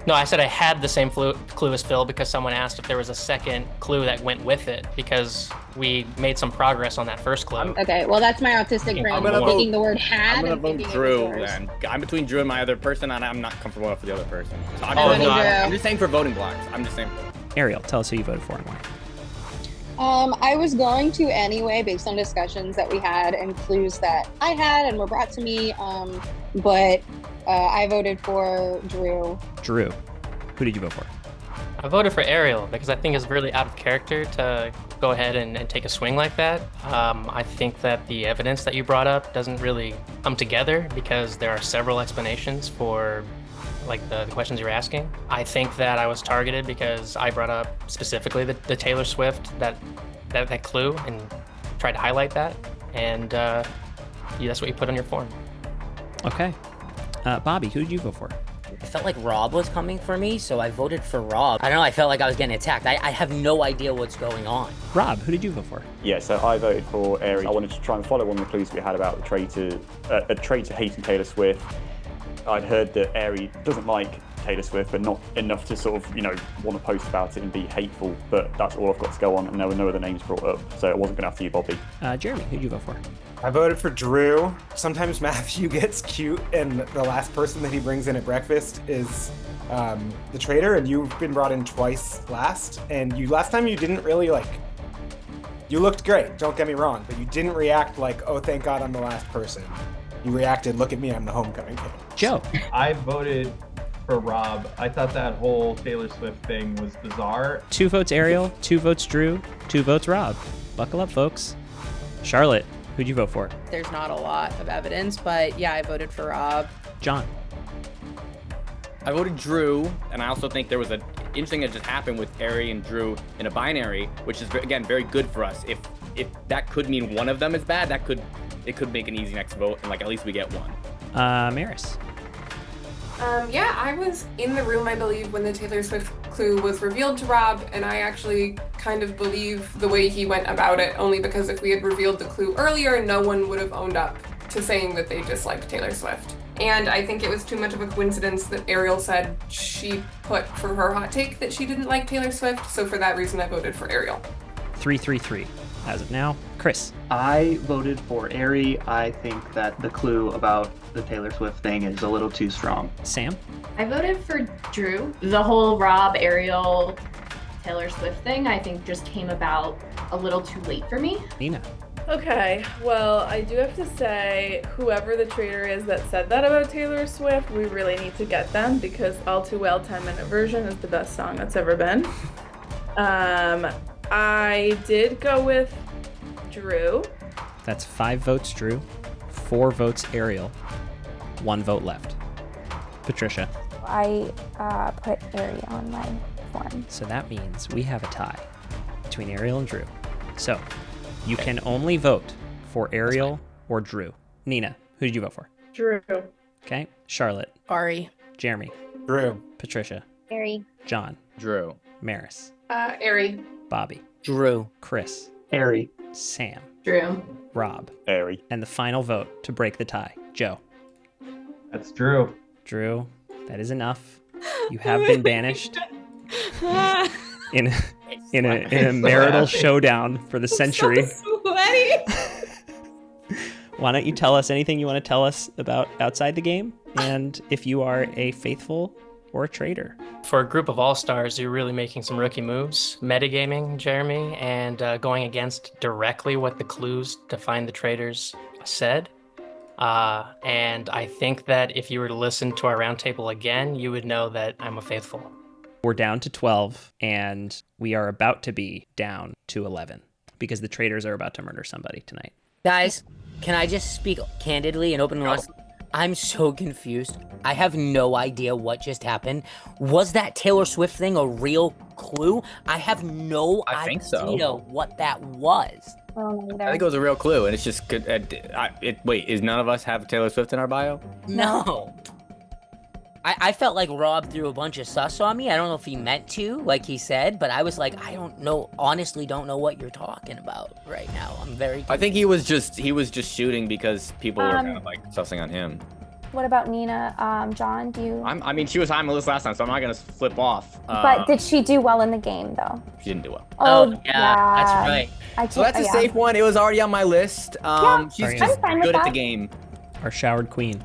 No, I said I had the same clue as Phil because someone asked if there was a second clue that went with it because we made some progress on that first clue. Okay, well that's my autistic brain I'm gonna vote- thinking the word had I'm gonna and vote thinking it was Drew yours. then. I'm between Drew and my other person, and I'm not comfortable enough for the other person. So I'm, Oh, just, no, I'm just saying for voting blocks. I'm just saying. Ariel, tell us who you voted for and why. I was going to anyway, based on discussions that we had and clues that I had and were brought to me. But I voted for Drew. Drew, who did you vote for? I voted for Ariel because I think it's really out of character to go ahead and take a swing like that. I think that the evidence that you brought up doesn't really come together because there are several explanations for like the questions you're asking. I think that I was targeted because I brought up specifically the Taylor Swift, that clue, and tried to highlight that. And that's what you put on your form. Okay. Bobby, who did you vote for? I felt like Rob was coming for me, so I voted for Rob. I don't know, I felt like I was getting attacked. I have no idea what's going on. Rob, who did you vote for? Yeah, so I voted for Aries. I wanted to try and follow one of the clues we had about the traitor, a traitor hating Taylor Swift. I'd heard that Aries doesn't like Taylor Swift, but not enough to sort of, want to post about it and be hateful. But that's all I've got to go on, and there were no other names brought up, so it wasn't going to have to you, Bobby. Jeremy, who did you vote for? I voted for Drew. Sometimes Matthew gets cute, and the last person that he brings in at breakfast is the traitor, and you've been brought in twice last. And last time you didn't really you looked great, don't get me wrong, but you didn't react like, oh, thank God I'm the last person. You reacted, look at me, I'm the homecoming king. Joe. I voted for Rob. I thought that whole Taylor Swift thing was bizarre. 2 votes Ariel, 2 votes Drew, 2 votes Rob. Buckle up, folks. Charlotte, who'd you vote for? There's not a lot of evidence, but yeah, I voted for Rob. John. I voted Drew, and I also think there was an interesting that just happened with Ari and Drew in a binary, which is, again, very good for us. If that could mean one of them is bad, it could make an easy next vote, and at least we get one. Maris. Yeah, I was in the room, I believe, when the Taylor Swift clue was revealed to Rob, and I actually kind of believe the way he went about it, only because if we had revealed the clue earlier, no one would have owned up to saying that they disliked Taylor Swift. And I think it was too much of a coincidence that Ariel said she put for her hot take that she didn't like Taylor Swift, so for that reason I voted for Ariel. 3-3-3 as of now. Chris. I voted for Ari. I think that the clue about the Taylor Swift thing is a little too strong. Sam. I voted for Drew. The whole Rob, Ariel, Taylor Swift thing, I think just came about a little too late for me. Nina. Okay, well, I do have to say, whoever the traitor is that said that about Taylor Swift, we really need to get them because All Too Well 10-minute version is the best song that's ever been. I did go with Drew. That's 5 votes Drew, 4 votes Ariel, 1 vote left. Patricia. I put Ariel on my form. So that means we have a tie between Ariel and Drew. So you can only vote for Ariel or Drew. Nina, who did you vote for? Drew. Okay. Charlotte. Ari. Jeremy. Drew. Patricia. Ari. John. Drew. Maris. Ari. Bobby. Drew. Chris. Ari. Sam. Drew. Rob. Ari. And the final vote to break the tie. Joe. That's Drew. Drew, that is enough. You have been banished in a marital showdown for the century. Why don't you tell us anything you want to tell us about outside the game, and if you are a faithful or a traitor? For a group of all-stars, you're really making some rookie moves, metagaming, Jeremy, and going against directly what the clues to find the traitors said. And I think that if you were to listen to our roundtable again, you would know that I'm a faithful. We're down to 12, and we are about to be down to 11 because the traitors are about to murder somebody tonight. Guys, can I just speak candidly and openly? I'm so confused. I have no idea what just happened. Was that Taylor Swift thing a real clue? I have no idea what that was. I think it was a real clue, and it's just good. Wait, is none of us have Taylor Swift in our bio? No. I felt like Rob threw a bunch of sus on me. I don't know if he meant to, like he said, but I was like, I don't know, honestly don't know what you're talking about right now. I'm very confused. I think he was just shooting because people were kind of sussing on him. What about Nina? John, do you... I mean, she was high on my list last time, so I'm not going to flip off. But did she do well in the game, though? She didn't do well. Oh, yeah, that's right. So that's a safe one. It was already on my list. She's just good at the game. Our showered queen.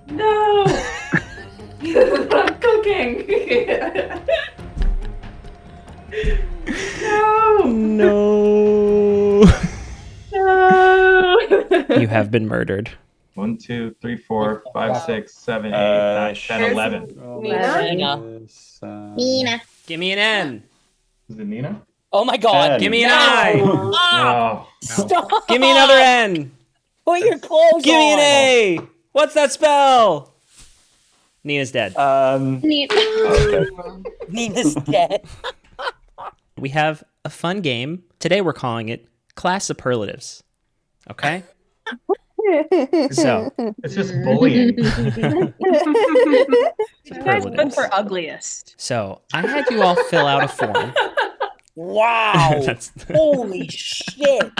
No! I'm cooking! No! No! No! You have been murdered. 1, 2, 3, 4, 5, 6, 7, 8, 9, 10, 11. Nina. Give me an N. Is it Nina? Oh my god. Give me an No! I. Oh, Stop. Give me another N. Put your clothes Give me an on. A. What's that spell? Nina's dead. Nina's dead. We have a fun game. Today we're calling it Class Superlatives. Okay? So it's just bullying. You guys went for ugliest. So I had you all fill out a form. Wow. Holy shit.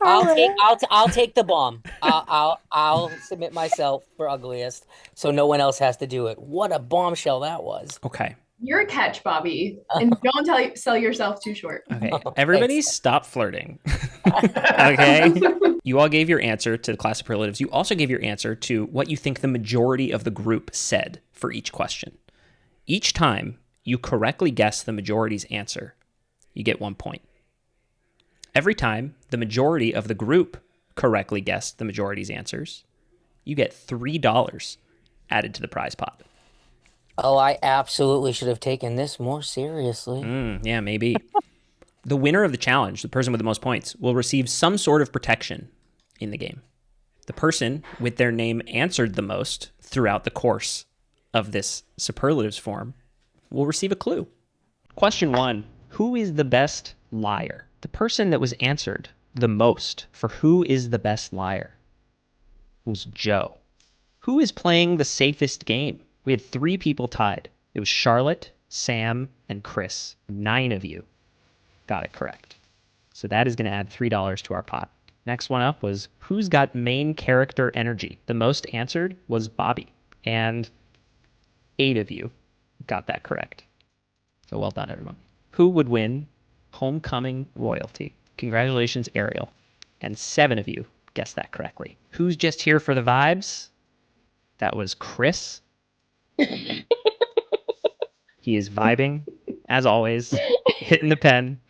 I'll take the bomb. I'll submit myself for ugliest, so no one else has to do it. What a bombshell that was. Okay. You're a catch, Bobby, and don't sell yourself too short. Okay. Everybody stop flirting. Okay? You all gave your answer to the class superlatives. You also gave your answer to what you think the majority of the group said for each question. Each time you correctly guess the majority's answer, you get 1 point. Every time the majority of the group correctly guessed the majority's answers, you get $3 added to the prize pot. Oh, I absolutely should have taken this more seriously. Yeah, maybe. The winner of the challenge, the person with the most points, will receive some sort of protection in the game. The person with their name answered the most throughout the course of this superlatives form will receive a clue. Question 1. Who is the best liar? The person that was answered the most for who is the best liar was Joe. Who is playing the safest game? We had 3 people tied. It was Charlotte, Sam, and Chris. 9 of you got it correct. So that is going to add $3 to our pot. Next one up was who's got main character energy? The most answered was Bobby. And 8 of you got that correct. So well done, everyone. Who would win Homecoming Royalty? Congratulations, Ariel. And 7 of you guessed that correctly. Who's just here for the vibes? That was Chris. He is vibing, as always, hitting the pen.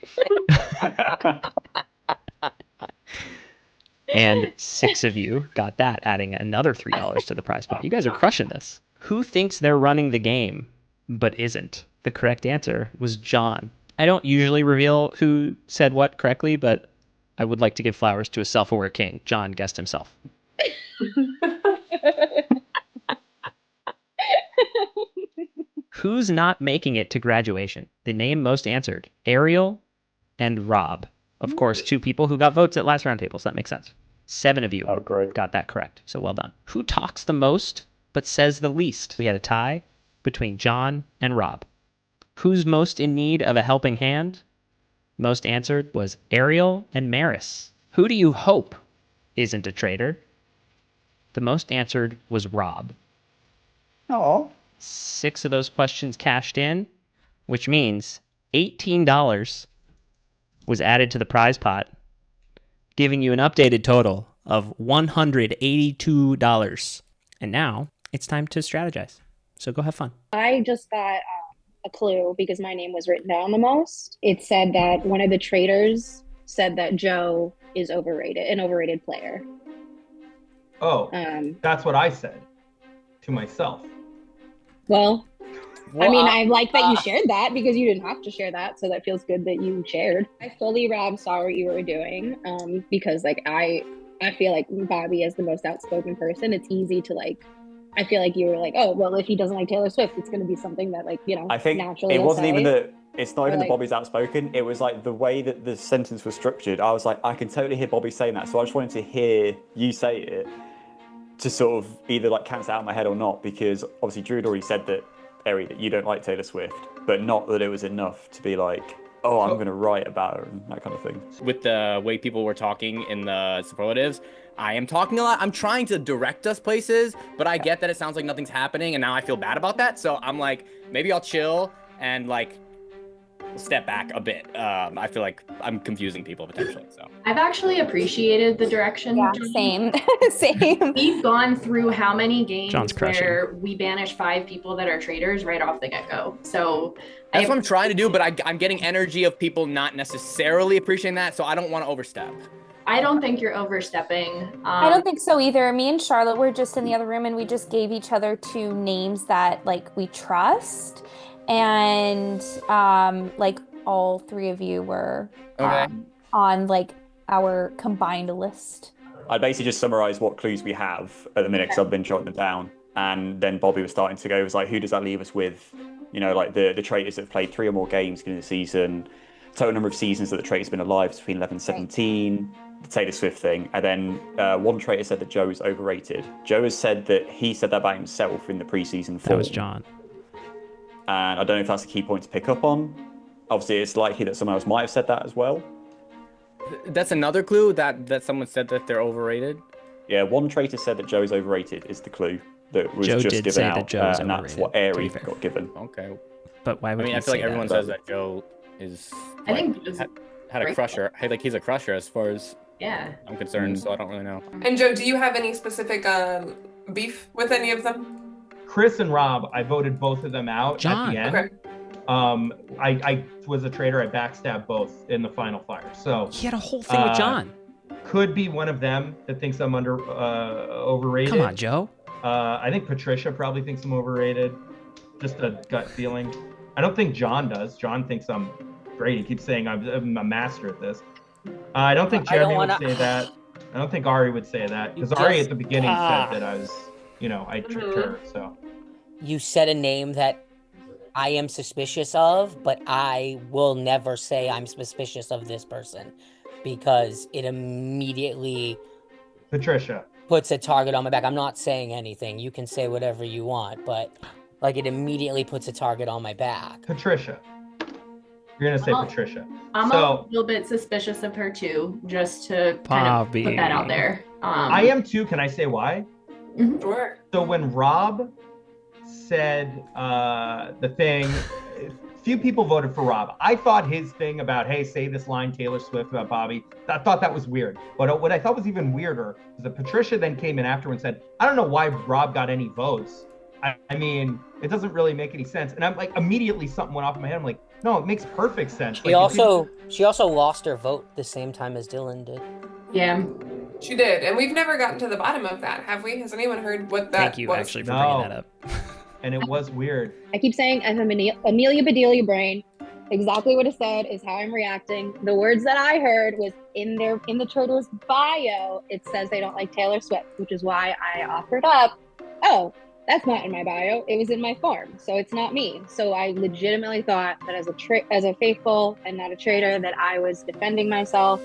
And 6 of you got that, adding another $3 to the prize pot. You guys are crushing this. Who thinks they're running the game, but isn't? The correct answer was John. I don't usually reveal who said what correctly, but I would like to give flowers to a self-aware king. John guessed himself. Who's not making it to graduation? The name most answered, Ariel and Rob. Of course, 2 people who got votes at last roundtable, so that makes sense. 7 of you got that correct, so well done. Who talks the most but says the least? We had a tie between John and Rob. Who's most in need of a helping hand? Most answered was Ariel and Maris. Who do you hope isn't a traitor? The most answered was Rob. Oh. 6 of those questions cashed in, which means $18 was added to the prize pot, giving you an updated total of $182. And now it's time to strategize. So go have fun. I just got a clue because my name was written down the most. It said that one of the traitors said that Joe is overrated, an overrated player. Oh, that's what I said to myself. Well, I mean, I like that you shared that because you didn't have to share that. So that feels good that you shared. I fully, Rob, saw what you were doing because like I feel like Bobby is the most outspoken person. It's easy to like, I feel like you were like, oh, well, if he doesn't like Taylor Swift, it's going to be something that like, you know, I think naturally it wasn't even say. that. It's not even like, that Bobby's outspoken. It was like the way that the sentence was structured. I was like, I can totally hear Bobby saying that. So I just wanted to hear you say it to sort of either like cancel out in my head or not, because obviously Drew had already said that, Eri, that you don't like Taylor Swift, but not that it was enough to be like, oh, I'm going to write about her and that kind of thing. With the way people were talking in the superlatives, I am talking a lot. I'm trying to direct us places, but I get that it sounds like nothing's happening, and now I feel bad about that. So I'm like, maybe I'll chill and like step back a bit. I feel like I'm confusing people potentially. So I've actually appreciated the direction. Yeah, same. Same. We've gone through how many games John's crushing. where we banish 5 people that are traitors right off the get-go. So that's what I'm trying to do, but I'm getting energy of people not necessarily appreciating that, so I don't want to overstep. I don't think you're overstepping. I don't think so either. Me and Charlotte were just in the other room and we just gave each other 2 names that like we trust. And like all 3 of you were on like our combined list. I'd basically just summarize what clues we have at the minute because I've been jotting them down. And then Bobby was starting to go, it was like, who does that leave us with? You know, like the traitors that have played 3 or more games in the season, total number of seasons that the traitor's been alive is between 11 and 17, the Taylor Swift thing. And then one traitor said that Joe is overrated. Joe has said that he said that about himself in the preseason form. That was John. And I don't know if that's a key point to pick up on. Obviously, it's likely that someone else might have said that as well. That's another clue that someone said that they're overrated. Yeah, one traitor said that Joe is overrated is the clue that was Joe just did given say out, that Joe is and that's what overrated, Airy to be fair. got given. Okay. But why would I mean, he I feel like say everyone that? says that Joe is. I like, think Joe's had a great. crusher. Hey, like he's a crusher as far as Yeah. I'm concerned. So I don't really know. And Joe, do you have any specific beef with any of them? Chris and Rob, I voted both of them out John. at the end. Okay. I was a traitor. I backstabbed both in the final fire. So He had a whole thing with John. Could be one of them that thinks I'm overrated. Come on, Joe. I think Patricia probably thinks I'm overrated. Just a gut feeling. I don't think John does. John thinks I'm great. He keeps saying I'm a master at this. I don't think Jeremy would say that. I don't think Ari would say that because Ari at the beginning said that I was, I tricked her. So You said a name that I am suspicious of, but I will never say I'm suspicious of this person because it immediately Patricia puts a target on my back. I'm not saying anything. You can say whatever you want, but like it immediately puts a target on my back. Patricia. You're gonna say Well, Patricia. I'm So a little bit suspicious of her too, just to kind of put that out there. I am too. Can I say why? Sure. So when Rob said the thing, few people voted for Rob. I thought his thing about, hey, say this line, Taylor Swift about Bobby, I thought that was weird. But what I thought was even weirder is that Patricia then came in after and said, I don't know why Rob got any votes. I mean, it doesn't really make any sense. And I'm like, immediately something went off in my head. I'm like, no, it makes perfect sense. She also lost her vote the same time as Dylan did. Yeah. She did, and we've never gotten to the bottom of that, have we? Has anyone heard what that Thank you, was? actually, for bringing that up. And it was weird. I keep saying I'm Amelia Bedelia brain. Exactly what it said is how I'm reacting. The words that I heard was in the Traitors bio, it says they don't like Taylor Swift, which is why I offered up, oh, that's not in my bio. It was in my form, so it's not me. So I legitimately thought that as a faithful and not a traitor, that I was defending myself.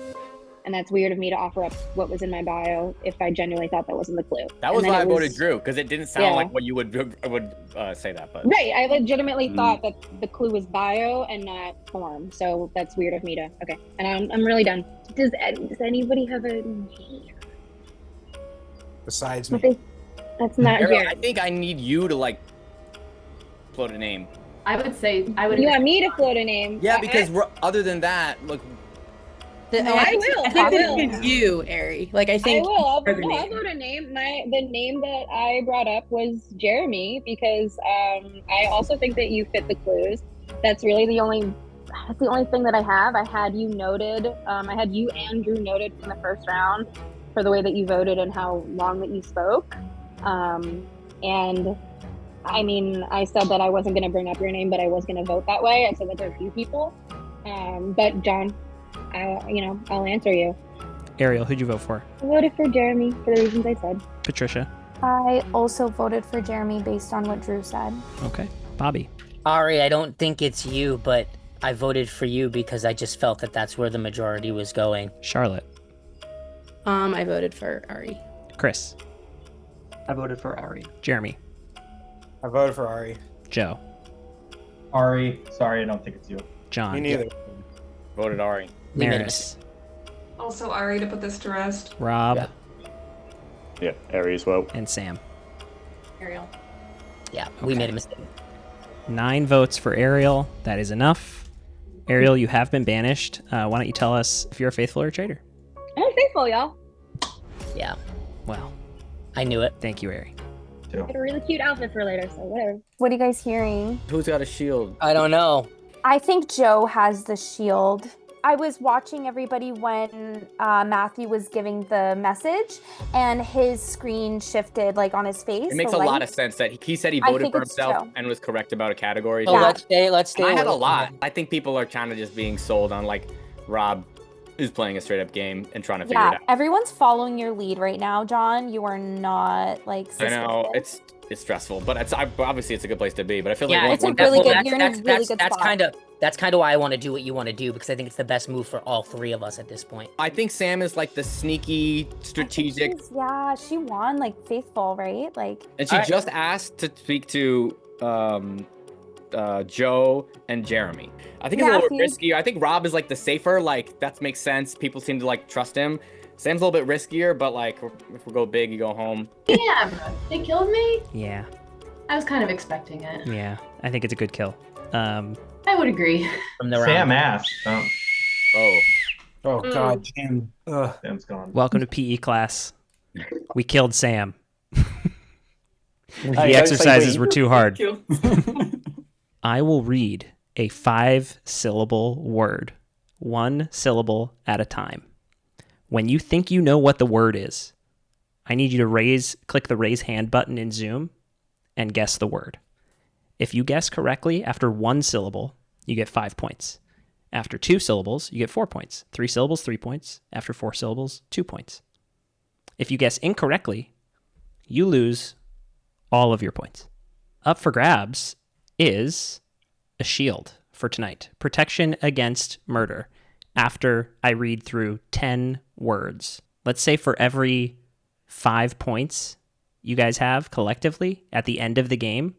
And that's weird of me to offer up what was in my bio if I genuinely thought that wasn't the clue. That was why I voted Drew, because it didn't sound Yeah. like what you would say that. But Right, I legitimately thought that the clue was bio and not form. So that's weird of me to. Okay, and I'm really done. Does anybody have a? Besides me. That's not Ariel, Jared. I think I need you to float a name. I would say I would. You want me to float a name? Yeah, because other than that, No, I will. I think that it's you, Ari. Like I think I will. I'll you're the vote name. a name. The name that I brought up was Jeremy because I also think that you fit the clues. That's really the only thing that I have. I had you noted. I had you and Drew noted from the first round for the way that you voted and how long that you spoke. And I mean, I said that I wasn't going to bring up your name, but I was going to vote that way. I said that there are a few people. But John, I'll answer you. Ariel, who'd you vote for? I voted for Jeremy for the reasons I said. Patricia. I also voted for Jeremy based on what Drew said. Okay. Bobby. Ari, I don't think it's you, but I voted for you because I just felt that that's where the majority was going. Charlotte. I voted for Ari. Chris. I voted for Ari. Jeremy. I voted for Ari. Joe. Ari, sorry, I don't think it's you. John. Me neither. Voted Ari. Maris. Also, Ari, to put this to rest. Rob. Yeah, Airy as well. And Sam. Ariel. Yeah, we made a mistake. 9 votes for Ariel. That is enough. Ariel, you have been banished. Why don't you tell us if you're a faithful or a traitor? I'm faithful, y'all. Yeah. Well, I knew it. Thank you, Ari. I got a really cute outfit for later, so whatever. What are you guys hearing? Who's got a shield? I don't know. I think Joe has the shield. I was watching everybody when Matthew was giving the message, and his screen shifted like on his face. It makes a lot of sense that he said he I voted think for it's himself true. and was correct about a category. So let's stay. I had a away from lot. him. I think people are kind of just being sold on like Rob is playing a straight up game and trying to figure it Yeah, out. everyone's following your lead right now, John. You are not like. I know suspicious. it's stressful, but obviously it's a good place to be. But I feel Yeah, like it's a really good. You're in a really good that's spot. kind of why I want to do what you want to do, because I think it's the best move for all three of us at this point. I think Sam is like the sneaky, strategic, Yeah, she won like faithful, right? Like. and she just asked to speak to Joe and Jeremy. I think it's a little bit Matthew. riskier. I think Rob is like the safer, like that makes sense. People seem to like trust him. Sam's a little bit riskier, but like if we go big, you go home. Damn, they killed me? Yeah. I was kind of expecting it. Yeah. I think it's a good kill. I would agree. From the Sam round. asked. Oh God, Jim. Ugh. Sam's gone. Welcome to PE class. We killed Sam. Hey, The don't say exercises we. were too hard. I will read a 5-syllable word, 1 syllable at a time. When you think you know what the word is, I need you to click the raise hand button in Zoom and guess the word. If you guess correctly after 1 syllable, you get 5 points. After 2 syllables, you get 4 points. 3 syllables, 3 points. After 4 syllables, 2 points. If you guess incorrectly, you lose all of your points. Up for grabs is a shield for tonight. Protection against murder. After I read through 10 words. Let's say for every 5 points you guys have collectively at the end of the game,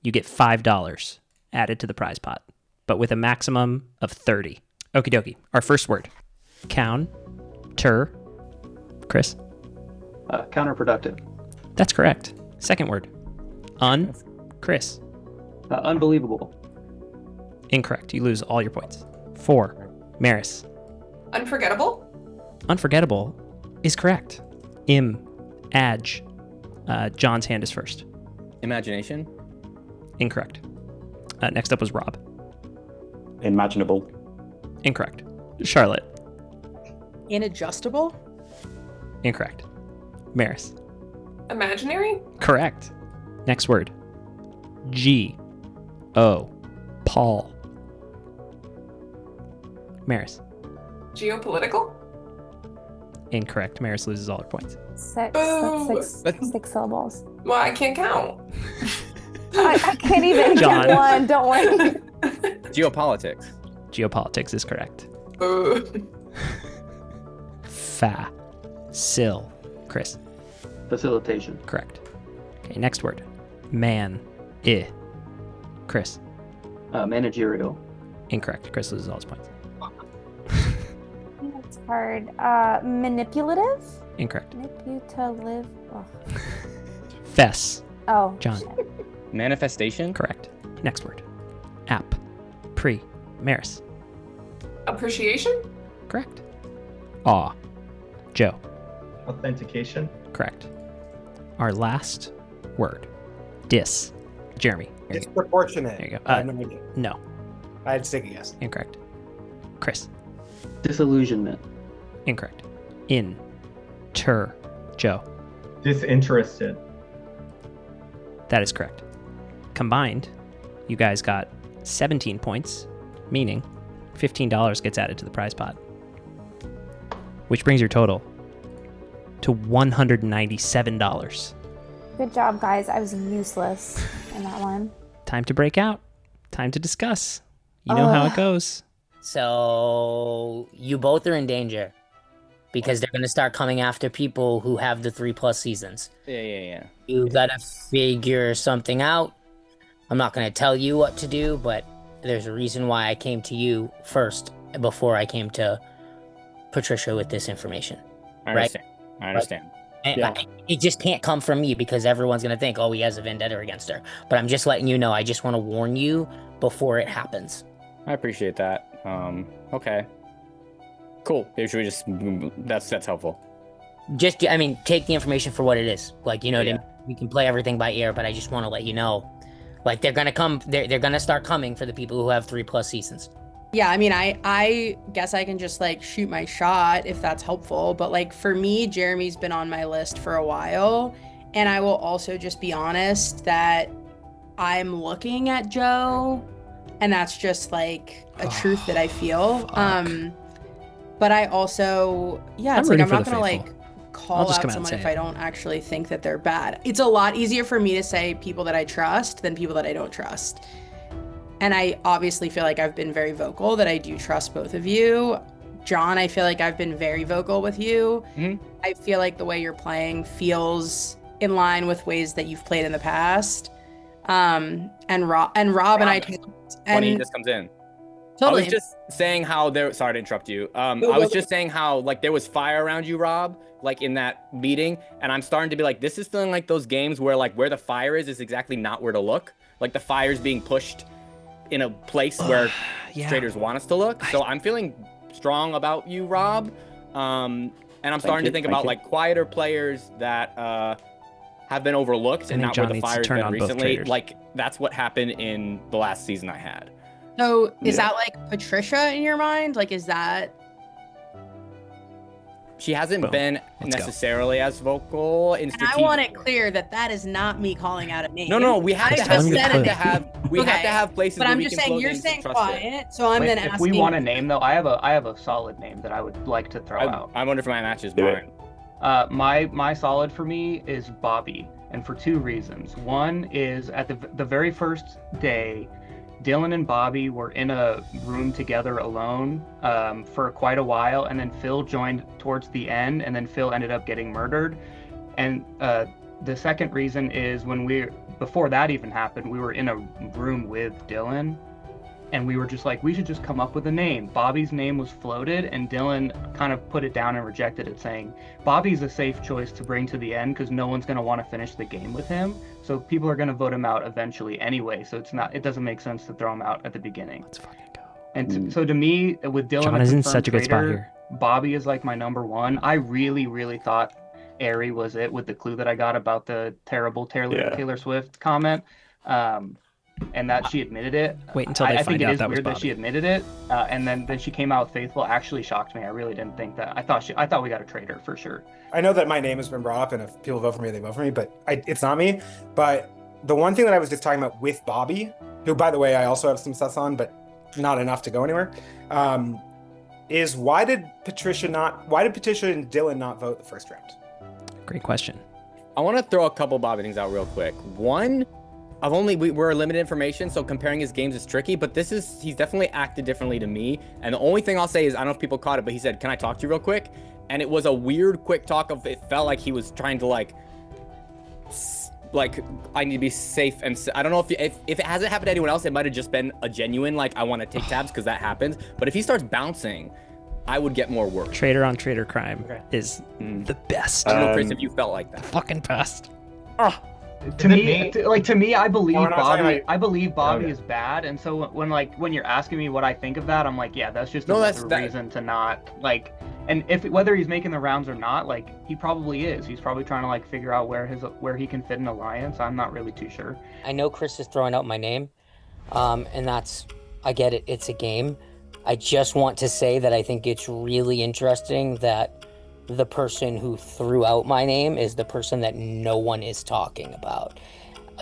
you get $5 added to the prize pot, but with a maximum of 30. Okie dokie. Our first word. Counter. Chris? Counterproductive. That's correct. Second word. Chris? Unbelievable. Incorrect. You lose all your points. 4. Maris? Unforgettable? Unforgettable is correct. John's hand is first. Imagination? Incorrect. Next up was Rob. Imaginable. Incorrect. Charlotte? Inadjustable? Incorrect. Maris? Imaginary? Correct. Next word. G-O. Paul. Maris? Geopolitical? Incorrect. Maris loses all her points. 6. Boo. That's 6 syllables. Well, I can't count. I can't even John. get one. Don't worry. Geopolitics. Geopolitics is correct. Boo. Chris? Facilitation. Correct. Okay, next word. Chris? Managerial. Incorrect. Chris loses all his points. That's hard. Manipulative? Incorrect. Manipulative. Ugh. Fess. Oh. John? Manifestation? Correct. Next word. App. Maris? Appreciation? Correct. Awe. Joe? Authentication? Correct. Our last word. Jeremy? Disproportionate. There you go. I have no idea. No. I had to take a guess. Incorrect. Chris? Disillusionment. Incorrect. Joe? Disinterested. That is correct. Combined, you guys got 17 points, meaning $15 gets added to the prize pot, which brings your total to $197. Good job, guys. I was useless in that one. Time to break out. Time to discuss. You know how it goes. So you both are in danger because they're going to start coming after people who have the 3+ seasons. Yeah. You got to figure something out. I'm not going to tell you what to do, but there's a reason why I came to you first before I came to Patricia with this information. I understand. I understand. And it just can't come from me because everyone's going to think, oh, he has a vendetta against her. But I'm just letting you know, I just want to warn you before it happens. I appreciate that. Okay. Cool. Should we just... That's helpful. Just, I mean, take the information for what it is. Like, you know what I mean? We can play everything by ear, but I just want to let you know. Like, they're going to come... They're going to start coming for the people who have 3+ seasons. Yeah, I mean, I guess I can just like shoot my shot if that's helpful. But like for me, Jeremy's been on my list for a while. And I will also just be honest that I'm looking at Joe, and that's just like a truth that I feel. But I also, yeah, it's like I'm not gonna like call out someone if I don't actually think that they're bad. It's a lot easier for me to say people that I trust than people that I don't trust. And I obviously feel like I've been very vocal that I do trust both of you. John, I feel like I've been very vocal with you. I feel like the way you're playing feels in line with ways that you've played in the past. And Rob and I when he just comes in. Totally. I was just saying how there. Sorry to interrupt you. I was just saying how like there was fire around you, Rob, like in that meeting, and I'm starting to be like, this is feeling like those games where like where the fire is exactly not where to look. Like the fire's being pushed in a place where traitors want us to look. So I'm feeling strong about you, Rob. And I'm starting to think about like quieter players that have been overlooked and not where the fire's been recently. Like that's what happened in the last season I had. So is that like Patricia in your mind? Like, is that? She hasn't been necessarily as vocal in And I want it clear that that is not me calling out a name. No, we have to have places but where I'm we just can saying plug you're in saying to trust quiet, so I'm then asking. If we want a name though, I have a solid name that I would like to throw out. I wonder if my match is mine. My solid for me is Bobby, and for two reasons. One is at the very first day, Dylan and Bobby were in a room together alone for quite a while, and then Phil joined towards the end, and then Phil ended up getting murdered. And the second reason is before that even happened, we were in a room with Dylan, and we were just like, we should just come up with a name. Bobby's name was floated, and Dylan kind of put it down and rejected it, saying, Bobby's a safe choice to bring to the end because no one's going to want to finish the game with him. So people are going to vote him out eventually anyway. So it doesn't make sense to throw him out at the beginning. Let's fucking go. And so to me, with Dylan, John is in such a good spot here. Bobby is like my number one. I really, really thought Ari was it with the clue that I got about the terrible Taylor Swift comment. And that she admitted it. Wait until they find out that was Bobby. I think it is weird that she admitted it, and then she came out faithful. Actually shocked me. I really didn't think that. I thought we got a traitor for sure. I know that my name has been brought up, and if people vote for me, they vote for me, but it's not me. But the one thing that I was just talking about with Bobby, who, by the way, I also have some stats on, but not enough to go anywhere, is why did Patricia and Dylan not vote the first round? Great question. I want to throw a couple Bobby things out real quick. One, we're limited information, so comparing his games is tricky, but he's definitely acted differently to me. And the only thing I'll say is, I don't know if people caught it, but he said, can I talk to you real quick? And it was a weird quick talk it felt like he was trying to like I need to be safe. And I don't know if it hasn't happened to anyone else, it might've just been a genuine, like, I want to take tabs because that happens. But if he starts bouncing, I would get more work. Traitor on traitor crime is the best. I don't know, Chris, if you felt like that. Fucking best. To me, I believe Bobby. I believe Bobby is bad, and so when you're asking me what I think of that, I'm like, yeah, that's just another reason to not like. And whether he's making the rounds or not, like he probably is. He's probably trying to like figure out where he can fit in alliance. I'm not really too sure. I know Chris is throwing out my name, and I get it. It's a game. I just want to say that I think it's really interesting that the person who threw out my name is the person that no one is talking about.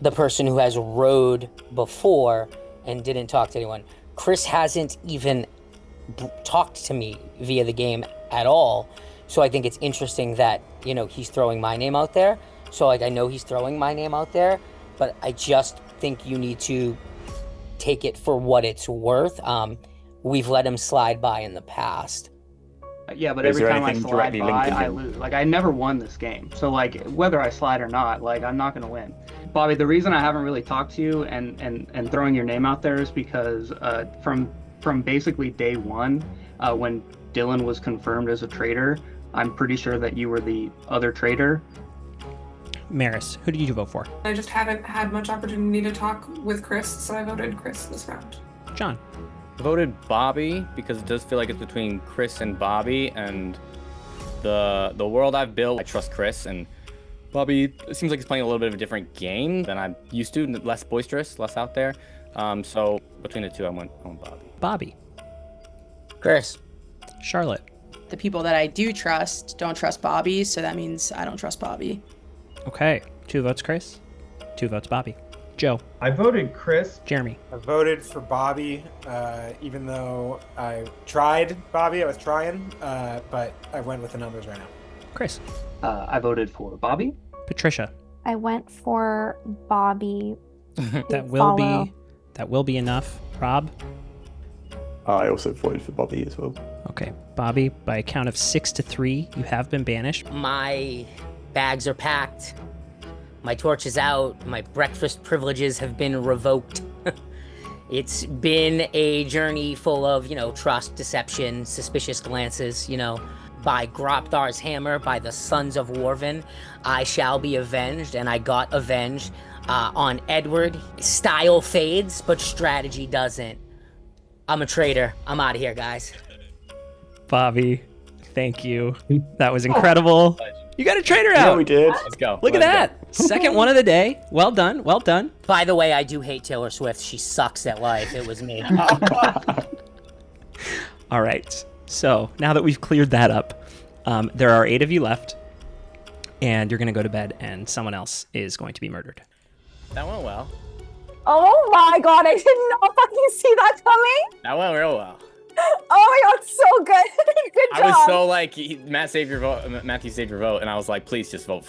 The person who has rode before and didn't talk to anyone. Chris hasn't even talked to me via the game at all. So I think it's interesting that, he's throwing my name out there. So I know he's throwing my name out there, but I just think you need to take it for what it's worth. We've let him slide by in the past. Yeah, but every time I slide by, I lose. Like, I never won this game. So, like, whether I slide or not, like, I'm not going to win. Bobby, the reason I haven't really talked to you and throwing your name out there is because from basically day one, when Dylan was confirmed as a traitor, I'm pretty sure that you were the other traitor. Maris, who did you vote for? I just haven't had much opportunity to talk with Chris, so I voted Chris this round. John. I voted Bobby because it does feel like it's between Chris and Bobby, and the world I've built, I trust Chris, and Bobby, it seems like he's playing a little bit of a different game than I'm used to, less boisterous, less out there. So between the two, I went on Bobby. Bobby. Chris. Charlotte. The people that I do trust don't trust Bobby, so that means I don't trust Bobby. Okay. 2 votes Chris. 2 votes Bobby. Joe. I voted Chris. Jeremy. I voted for Bobby, even though I tried Bobby. I was trying, but I went with the numbers right now. Chris. I voted for Bobby. Patricia. I went for Bobby. That will be enough. Rob. I also voted for Bobby as well. Okay, Bobby, by a count of 6-3, you have been banished. My bags are packed. My torch is out. My breakfast privileges have been revoked. It's been a journey full of, trust, deception, suspicious glances, By Gropthar's hammer, by the sons of Warven, I shall be avenged, and I got avenged on Edward. Style fades, but strategy doesn't. I'm a traitor. I'm out of here, guys. Bobby, thank you. That was incredible. You got a traitor out. Yeah, we did. Let's go. Look at that. Second one of the day. Well done. Well done. By the way, I do hate Taylor Swift. She sucks at life. It was me. All right. So now that we've cleared that up, there are 8 of you left, and you're going to go to bed, and someone else is going to be murdered. That went well. Oh my god, I did not fucking see that coming. That went real well. Oh my god, so good. Good job. I was so like, Matthew saved your vote, and I was like, please just vote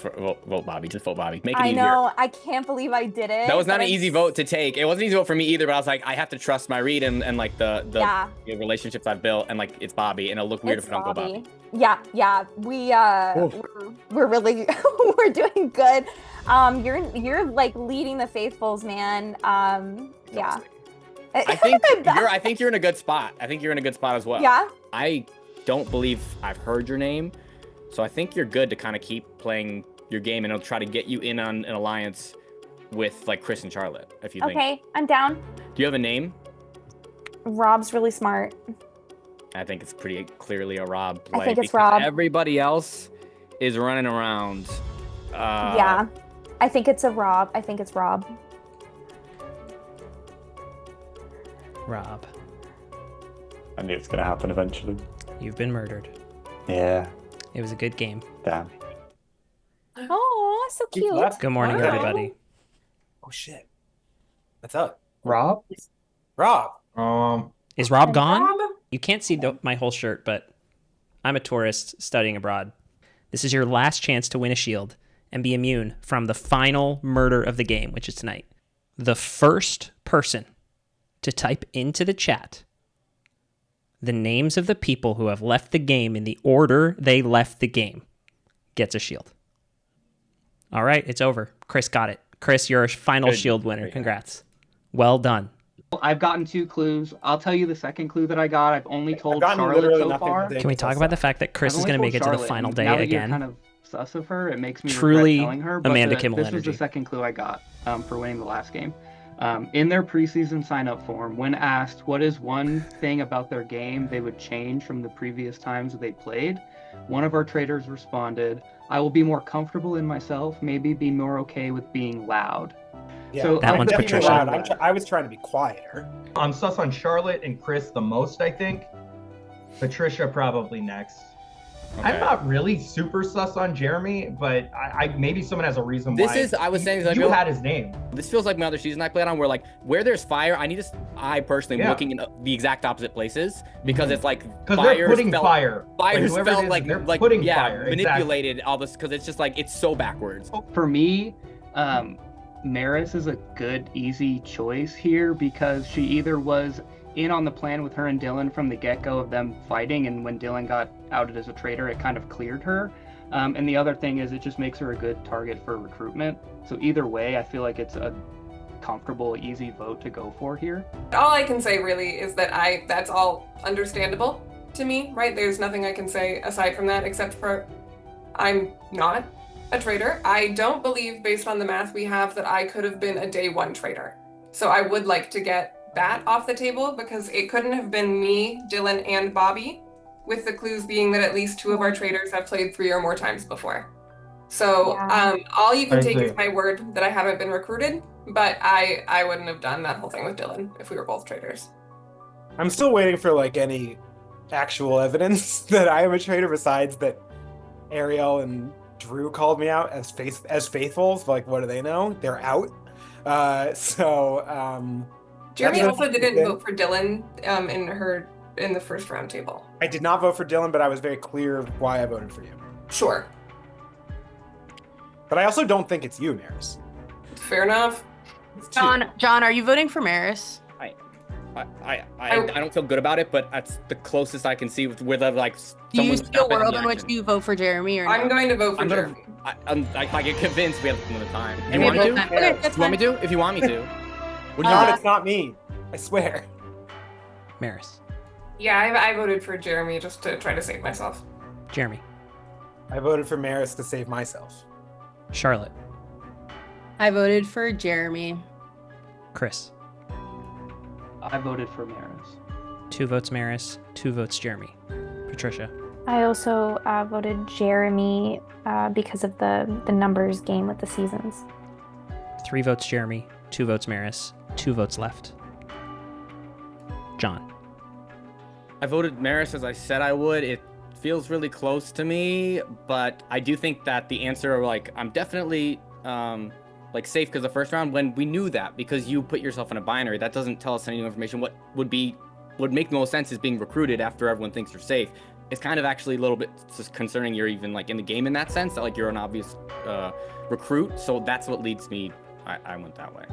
Bobby. Just vote Bobby. Make it easier. I know. I can't believe I did it. That was not an easy vote to take. It wasn't an easy vote for me either, but I was like, I have to trust my read and like the relationships I've built, and like it's Bobby, and it'll look weird if I don't go Bobby. Yeah. We're really we're doing good. You're like leading the faithfuls, man. Yeah. I think you're in a good spot. I think you're in a good spot as well. Yeah. I don't believe I've heard your name, so I think you're good to kind of keep playing your game, and it'll try to get you in on an alliance with like Chris and Charlotte. If you think. Okay, I'm down. Do you have a name? Rob's really smart. I think it's pretty clearly a Rob. I think it's Rob. Everybody else is running around. Yeah, I think it's a Rob. Rob. I knew it was going to happen eventually. You've been murdered. Yeah. It was a good game. Damn. Oh, so cute. Good morning, everybody. Oh shit. What's up? Rob? Rob. Is Rob gone? You can't see my whole shirt, but I'm a tourist studying abroad. This is your last chance to win a shield and be immune from the final murder of the game, which is tonight. The first person to type into the chat the names of the people who have left the game in the order they left the game gets a shield. All right, it's over. Chris got it. Chris, you're a final shield winner. Congrats. Well done. I've gotten 2 clues. I'll tell you the second clue that I got. I've only told gotten Charlotte literally so nothing far. Can we talk about the fact that Chris is going to make it to the final day now that again? You're kind of sus of her. It makes me Truly regret telling her. But Amanda Kimmel this energy. was the second clue I got for winning the last game. In their preseason sign-up form, when asked what is one thing about their game they would change from the previous times they played, one of our traders responded, "I will be more comfortable in myself, maybe be more okay with being loud." Yeah, so that one's Patricia. I was trying to be quieter. I'm sus on Charlotte and Chris the most, I think. Patricia probably next. Okay. I'm not really super sus on Jeremy, but I maybe someone has a reason This why. is, I was saying, you had his name. This feels like my other season I played on, where like where there's fire, I personally am looking in the exact opposite places because it's like they're putting fire. Fires Like, felt whoever it is, like they're putting fire. manipulated all this because it's just like it's so backwards. For me, Maris is a good, easy choice here because she either was in on the plan with her and Dylan from the get-go of them fighting, and when Dylan got outed as a traitor, it kind of cleared her. And the other thing is it just makes her a good target for recruitment. So either way, I feel like it's a comfortable, easy vote to go for here. All I can say really is that that's all understandable to me, right? There's nothing I can say aside from that except for I'm not a traitor. I don't believe, based on the math we have, that I could have been a day 1 traitor. So I would like to get that off the table because it couldn't have been me, Dylan, and Bobby, with the clues being that at least 2 of our traders have played 3 or more times before. So all you can take is my word that I haven't been recruited, but I wouldn't have done that whole thing with Dylan if we were both traders. I'm still waiting for like any actual evidence that I am a traitor besides that Ariel and Drew called me out as faithfuls. Like, what do they know? They're out. Jeremy that's also didn't vote for Dylan in the first round table. I did not vote for Dylan, but I was very clear of why I voted for you. Sure. But I also don't think it's you, Maris. Fair enough. John, are you voting for Maris? I don't feel good about it, but that's the closest I can see with whether like. Do you see a world in which you vote for Jeremy or not? I'm going to vote for Jeremy. If I get convinced, we have another time. Do you want me to? Okay, that's fine. You want me to? If you want me to. What do you want? It's not me. I swear. Maris. Yeah, I voted for Jeremy just to try to save myself. Jeremy. I voted for Maris to save myself. Charlotte. I voted for Jeremy. Chris. I voted for Maris. 2 votes Maris, 2 votes Jeremy. Patricia. I also voted Jeremy because of the numbers game with the seasons. 3 votes Jeremy, 2 votes Maris, 2 votes left. John. I voted Maris as I said I would. It feels really close to me, but I do think that the answer, like, I'm definitely safe because the first round, when we knew that, because you put yourself in a binary, that doesn't tell us any new information. What would make the most sense is being recruited after everyone thinks you're safe. It's kind of actually a little bit concerning you're even like in the game in that sense, that like you're an obvious recruit. So that's what leads me. I went that way.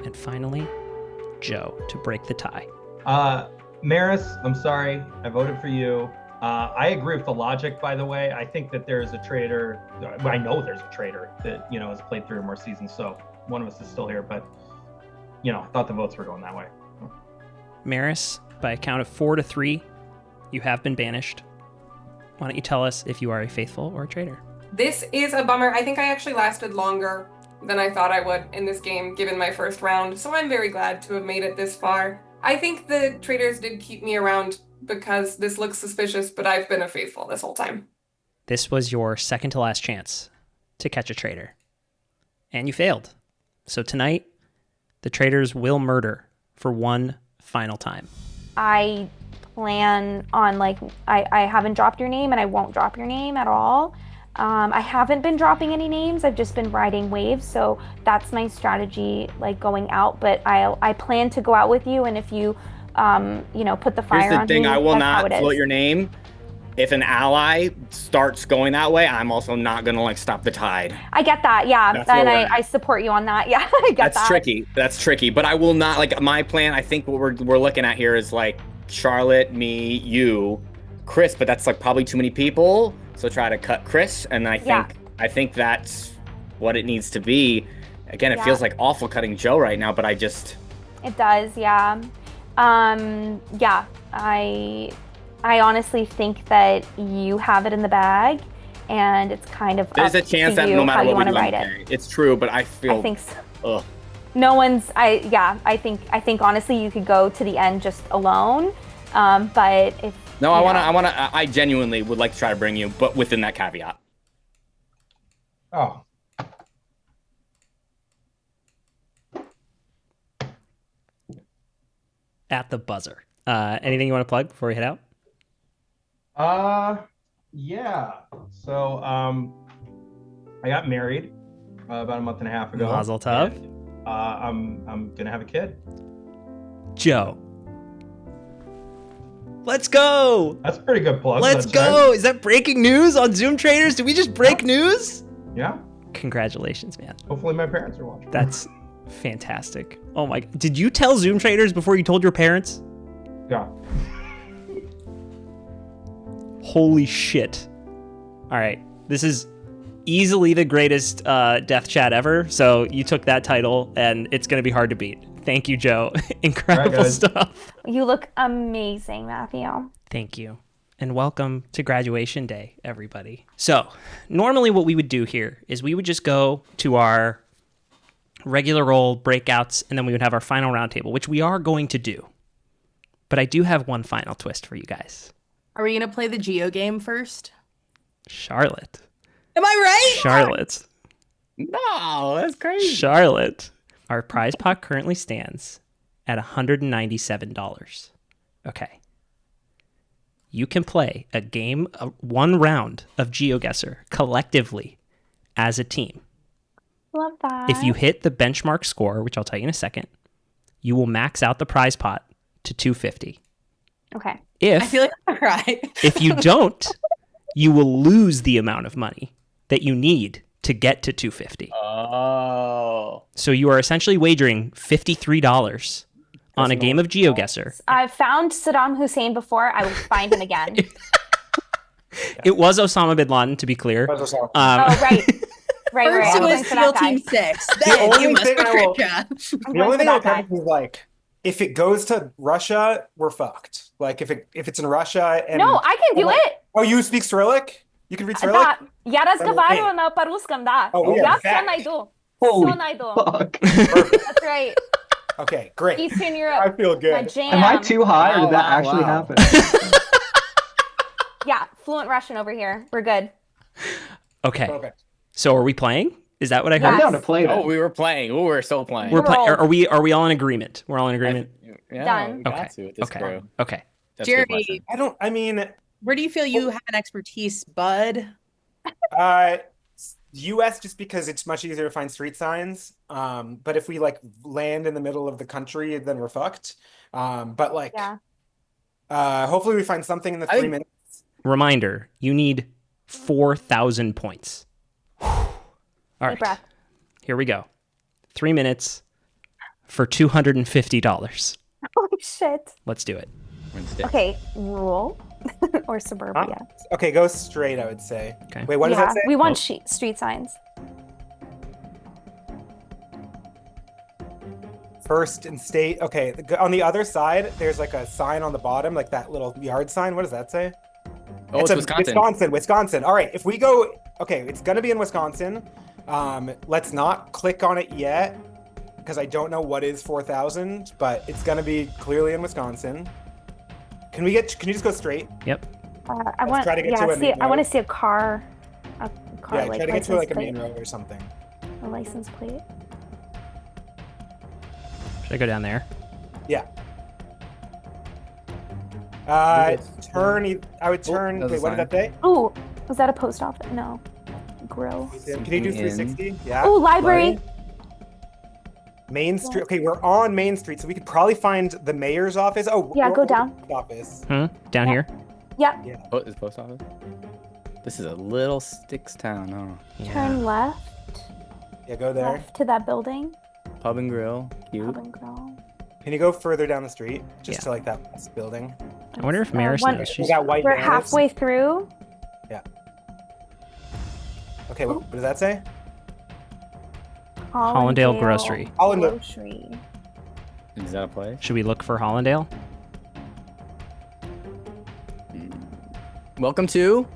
And finally, Joe to break the tie. Maris, I'm sorry, I voted for you. I agree with the logic, by the way. I think that there's a traitor. I know there's a traitor that, has played 3 or more seasons, so one of us is still here, but, I thought the votes were going that way. Maris, by a count of 4-3, you have been banished. Why don't you tell us if you are a faithful or a traitor? This is a bummer. I think I actually lasted longer than I thought I would in this game, given my first round, so I'm very glad to have made it this far. I think the traitors did keep me around because this looks suspicious, but I've been a faithful this whole time. This was your second to last chance to catch a traitor. And you failed. So tonight, the traitors will murder for one final time. I plan on, I haven't dropped your name and I won't drop your name at all. I haven't been dropping any names. I've just been riding waves. So that's my strategy, going out. But I plan to go out with you. And if you, put the fire on me, Here's the thing, I will that's not float your name. If an ally starts going that way, I'm also not going to, stop the tide. I get that, yeah. And I support you on that. Yeah, I get that. That's tricky. But I will not, my plan, I think what we're looking at here is, Charlotte, me, you, Chris. But that's, probably too many people. So try to cut Chris, and I think that's what it needs to be. Again, it feels awful cutting Joe right now, but it does, yeah. I honestly think that you have it in the bag, and it's kind of there's up a chance to that you no matter how you what we want to do, write it. It's true, but I feel I think so. Ugh. No one's. I think honestly you could go to the end just alone, but if. No, I genuinely would like to try to bring you, but within that caveat. Oh. At the buzzer. Anything you want to plug before we head out? Yeah. So, I got married about a month and a half ago. Mazel tov. And, I'm gonna have a kid. Joe. Let's go. That's a pretty good plug. Let's go. Is that breaking news on Zoom Traitors? Did we just break news? Yeah. Congratulations, man. Hopefully my parents are watching. That's fantastic. Oh my. Did you tell Zoom Traitors before you told your parents? Yeah. Holy shit. All right. This is easily the greatest death chat ever. So you took that title and it's going to be hard to beat. Thank you, Joe. Incredible stuff. You look amazing, Matthew. Thank you. And welcome to graduation day, everybody. So normally what we would do here is we would just go to our regular role breakouts, and then we would have our final roundtable, which we are going to do. But I do have one final twist for you guys. Are we going to play the Geo game first? Charlotte. Am I right? Charlotte. No, that's crazy. Charlotte. Our prize pot currently stands at $197. Okay. you can play one round of GeoGuessr collectively as a team. Love that. If you hit the benchmark score, which I'll tell you in a second, you will max out the prize pot to 250. Okay. If I feel like I'm right. if you don't, you will lose the amount of money that you need to get to 250. Oh. So you are essentially wagering $53 on a game of GeoGuessr. I've found Saddam Hussein before. I will find him again. It was Osama bin Laden, to be clear. Oh, right. Right. First I'm it was going for that SEAL guy. Team 6. The Then you only must thing I will, Patricia. I'm the going only for thing I'll that guy. comment is like, if it goes to Russia, we're fucked. Like if it's in Russia and No, I can do it. Oh, you speak Cyrillic? You can read Cyrillic? Да, я разговариваю на по-русском, да. Oh, Я yeah, все fact. найду. Holy Все найду. fuck. That's right. Okay, great. Eastern Europe. I feel good. My jam. Am I too high, or did that actually happen? Yeah, fluent Russian over here. We're good. Okay. Perfect. So are we playing? Is that what I heard? I'm down to play Oh, we were playing. Oh, we're still playing. We're playing. Are we all in agreement? We're all in agreement. Yeah, Done. we got Okay. to with this crew. Okay. That's a good Jeremy, question. where do you feel you have an expertise, bud? US just because it's much easier to find street signs. But if we like land in the middle of the country, then we're fucked. But like, hopefully we find something in the 3 minutes. Reminder, you need 4,000 points. All right. breath. Here we go. 3 minutes for $250. Holy shit. Let's do it. Okay, rural or suburbia. Okay, go straight, I would say. Okay. Wait, what does that say? We want street signs. First and state. Okay, on the other side, there's like a sign on the bottom, like that little yard sign. What does that say? Oh, it's Wisconsin. Wisconsin. All right, if we go, okay, it's gonna be in Wisconsin. Let's not click on it yet because I don't know what is 4,000, but it's gonna be clearly in Wisconsin. Can you just go straight? Yep. I want. try to get to a main I want to road. see a car. A car Yeah, like try to get to like a license main plate. road or something. A license plate. Should I go down there? Yeah. Turn. I would turn. there's a Wait, what did that say? Ooh, was that a post office? No. Grill. Can you do 360? Yeah. Ooh, library. Main Street. Okay, we're on Main Street, so we could probably find the mayor's office. Oh, Yeah, we're go over down. the office. Down here? Yeah. Yeah. Oh, is post office? This is a little sticks town. Oh. Turn left. Yeah, go there. Left to that building. Pub and grill. Cute. Pub and grill. Can you go further down the street, just to like that last building? I wonder if Maris one- knows. We She's got white We're banners. halfway through. Yeah. Okay, what does that say? Hollandale Grocery. Grocery. Is that a place? Should we look for Hollandale? Welcome to.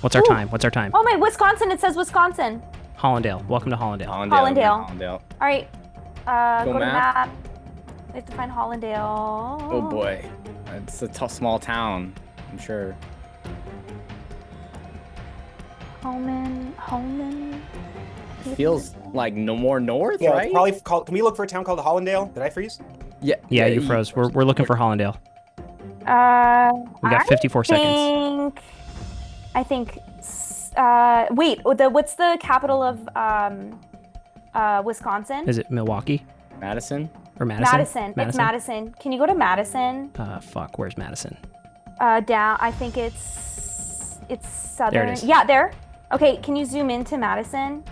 What's our Ooh. time? What's our time? Oh my, Wisconsin. It says Wisconsin. Hollandale. Welcome to Hollandale. Hollandale. All right. Go to map. map. We have to find Hollandale. Oh boy, it's a tough small town. I'm sure. Holman. Feels like no more north, Yeah, right? probably called. Can we look for a town called Hollandale? Did I freeze? Yeah. Yeah, you froze. We're looking for Hollandale. We got 54 seconds. I think. Wait. What's the capital of Wisconsin? Is it Milwaukee Madison? or Madison? Madison. It's Madison. Can you go to Madison? Fuck. Where's Madison? Down. I think it's southern. There it is. Yeah, there. Okay. Can you zoom into Madison?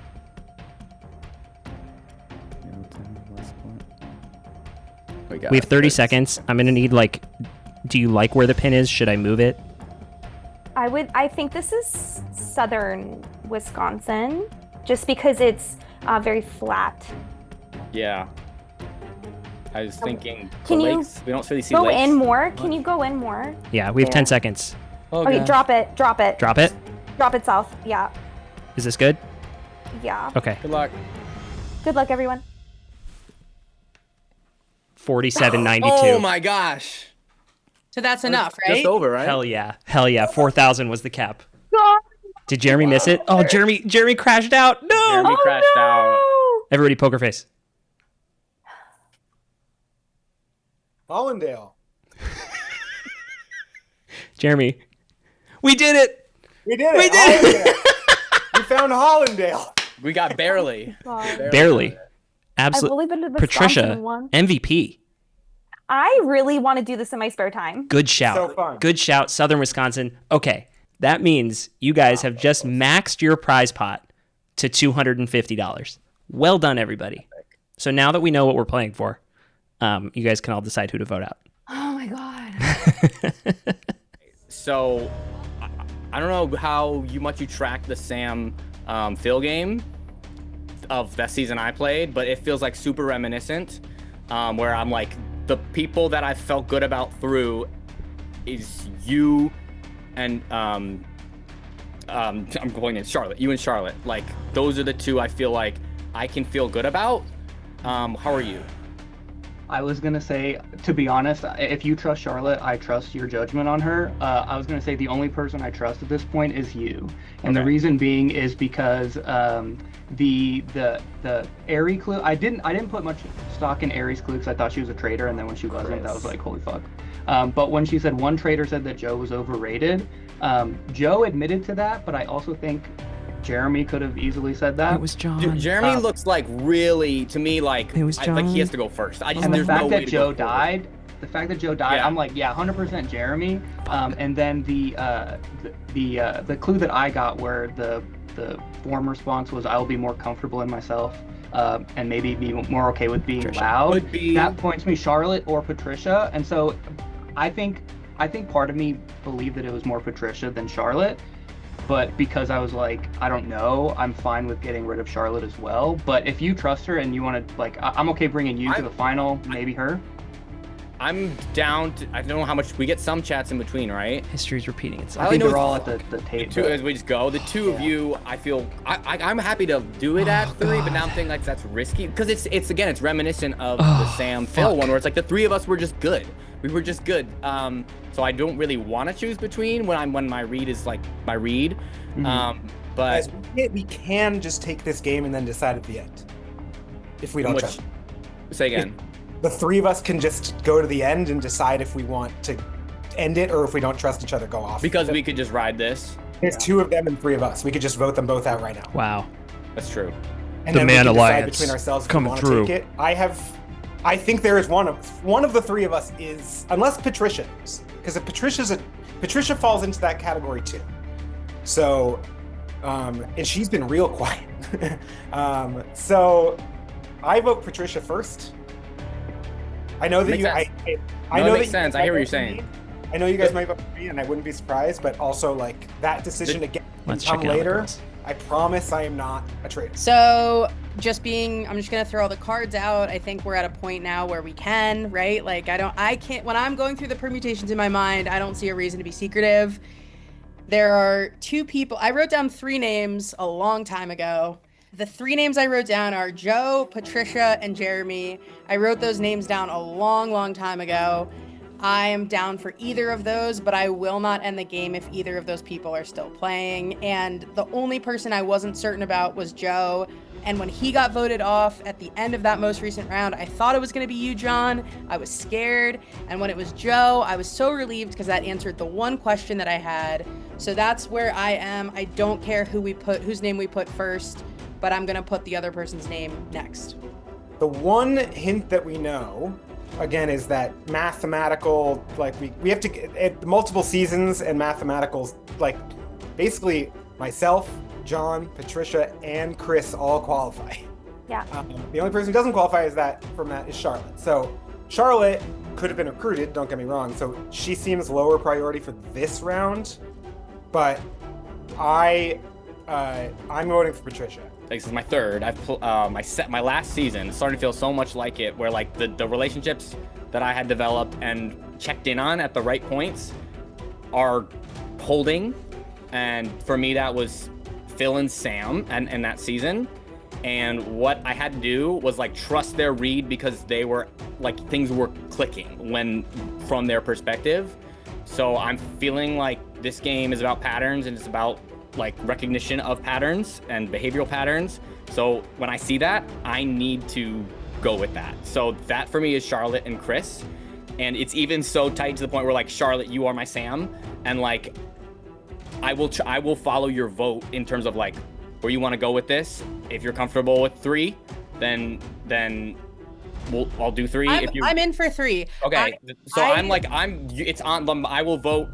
We have 30 seconds. I'm gonna need do you like where the pin is? Should I move it? I think this is southern Wisconsin, just because it's very flat. Yeah. I was thinking. Can the you lakes. We don't really see Go lakes. in more. Can you go in more? Yeah, we have 10 There. seconds. Okay, gosh. drop it. Drop it. Drop it. Drop it south. Yeah. Is this good? Yeah. Okay. Good luck. Good luck, everyone. 47.92. Oh my gosh. So that's enough, right? Just over, right? Hell yeah. Hell yeah. 4,000 was the cap. Did Jeremy miss it? Oh, Jeremy crashed out. No. Jeremy crashed out. Everybody poker face. Hollandale. Jeremy, we did it. We did it. We did it. We found Hollandale. We got barely. Barely. I've Absolutely. only been to the Patricia, Wisconsin one. MVP. I really want to do this in my spare time. Good shout. So fun. Good shout, Southern Wisconsin. Okay, that means you guys have just maxed your prize pot to $250. Well done, everybody. So now that we know what we're playing for, you guys can all decide who to vote out. Oh my god. So, I don't know how much you track the Sam Phil game of that season I played, but it feels like super reminiscent, where I'm like, the people that I felt good about through is you and I'm going in Charlotte. You and Charlotte. Like, those are the two I feel like I can feel good about. How are you? I was gonna say, to be honest, if you trust Charlotte, I trust your judgment on her. I was gonna say the only person I trust at this point is you, and the reason being is because the Aerie clue. I didn't put much stock in Aerie's clue because I thought she was a traitor, and then when she wasn't, that was like, holy fuck. But when she said one traitor said that Joe was overrated, Joe admitted to that, but I also think Jeremy could have easily said that. It was John. Jeremy looks like really, to me, like, It was like he John. has to go first. I just, And the there's fact no way that to Joe go forward. died, I'm like, yeah, 100% Jeremy. And then the clue that I got where the form response was, I'll be more comfortable in myself, and maybe be more okay with being loud. That points me Charlotte or Patricia. And so I think part of me believed that it was more Patricia than Charlotte. But because I was like, I don't know, I'm fine with getting rid of Charlotte as well. But if you trust her and you want to, like, I'm okay bringing you to the final, maybe her. I'm down to, I don't know how much, we get some chats in between, right? History's repeating itself. I think they're all at the tape. Two, as we just go, the two of you, I feel, I'm happy to do it at 3, but now I'm thinking like that's risky. Because it's again, it's reminiscent of the Sam Phil one where it's like the 3 of us were just good. We were just good. So I don't really want to choose between when my read is like my read. But Guys, we can just take this game and then decide at the end. If we don't trust. Say again. The 3 of us can just go to the end and decide if we want to end it or if we don't trust each other, go off. Because we could just ride this. There's 2 of them and 3 of us. We could just vote them both out right now. Wow. That's true. And The then Man we can decide Alliance between ourselves if coming we want through. to take it. I think there is one of the 3 of us is, unless Patricia is, because if Patricia falls into that category too. So, and she's been real quiet. So I vote Patricia first. I know that Makes you. sense. I No, know it makes that sense. I hear what you're saying. I know you guys might vote for me, and I wouldn't be surprised. But also, like that decision to get Let's come check it out, later. girls. I promise I am not a traitor. So I'm just gonna throw all the cards out. I think we're at a point now where we can, right? Like I can't, when I'm going through the permutations in my mind, I don't see a reason to be secretive. There are 2 people, I wrote down 3 names a long time ago. The 3 names I wrote down are Joe, Patricia, and Jeremy. I wrote those names down a long, long time ago. I am down for either of those, but I will not end the game if either of those people are still playing. And the only person I wasn't certain about was Joe. And when he got voted off at the end of that most recent round, I thought it was going to be you, John. I was scared. And when it was Joe, I was so relieved because that answered the one question that I had. So that's where I am. I don't care whose name we put first, but I'm going to put the other person's name next. The one hint that we know, again, is that mathematical, like we have to get multiple seasons and mathematicals, like basically myself, John, Patricia, and Chris all qualify. Yeah. The only person who doesn't qualify from that is Charlotte. So Charlotte could have been recruited, don't get me wrong. So she seems lower priority for this round, but I'm voting for Patricia. This is my 3rd. I've my last season. It's starting to feel so much like it, where like the relationships that I had developed and checked in on at the right points are holding. And for me, that was Phil and Sam and that season. And what I had to do was like trust their read because they were like things were clicking from their perspective. So I'm feeling like this game is about patterns and it's about like recognition of patterns and behavioral patterns. So when I see that, I need to go with that. So that for me is Charlotte and Chris. and it's even so tight to the point where like, Charlotte, you are my Sam, and like I will follow your vote in terms of like where you want to go with this. If you're comfortable with 3, then I'll do 3. I'm in for 3. Okay, it's on. I will vote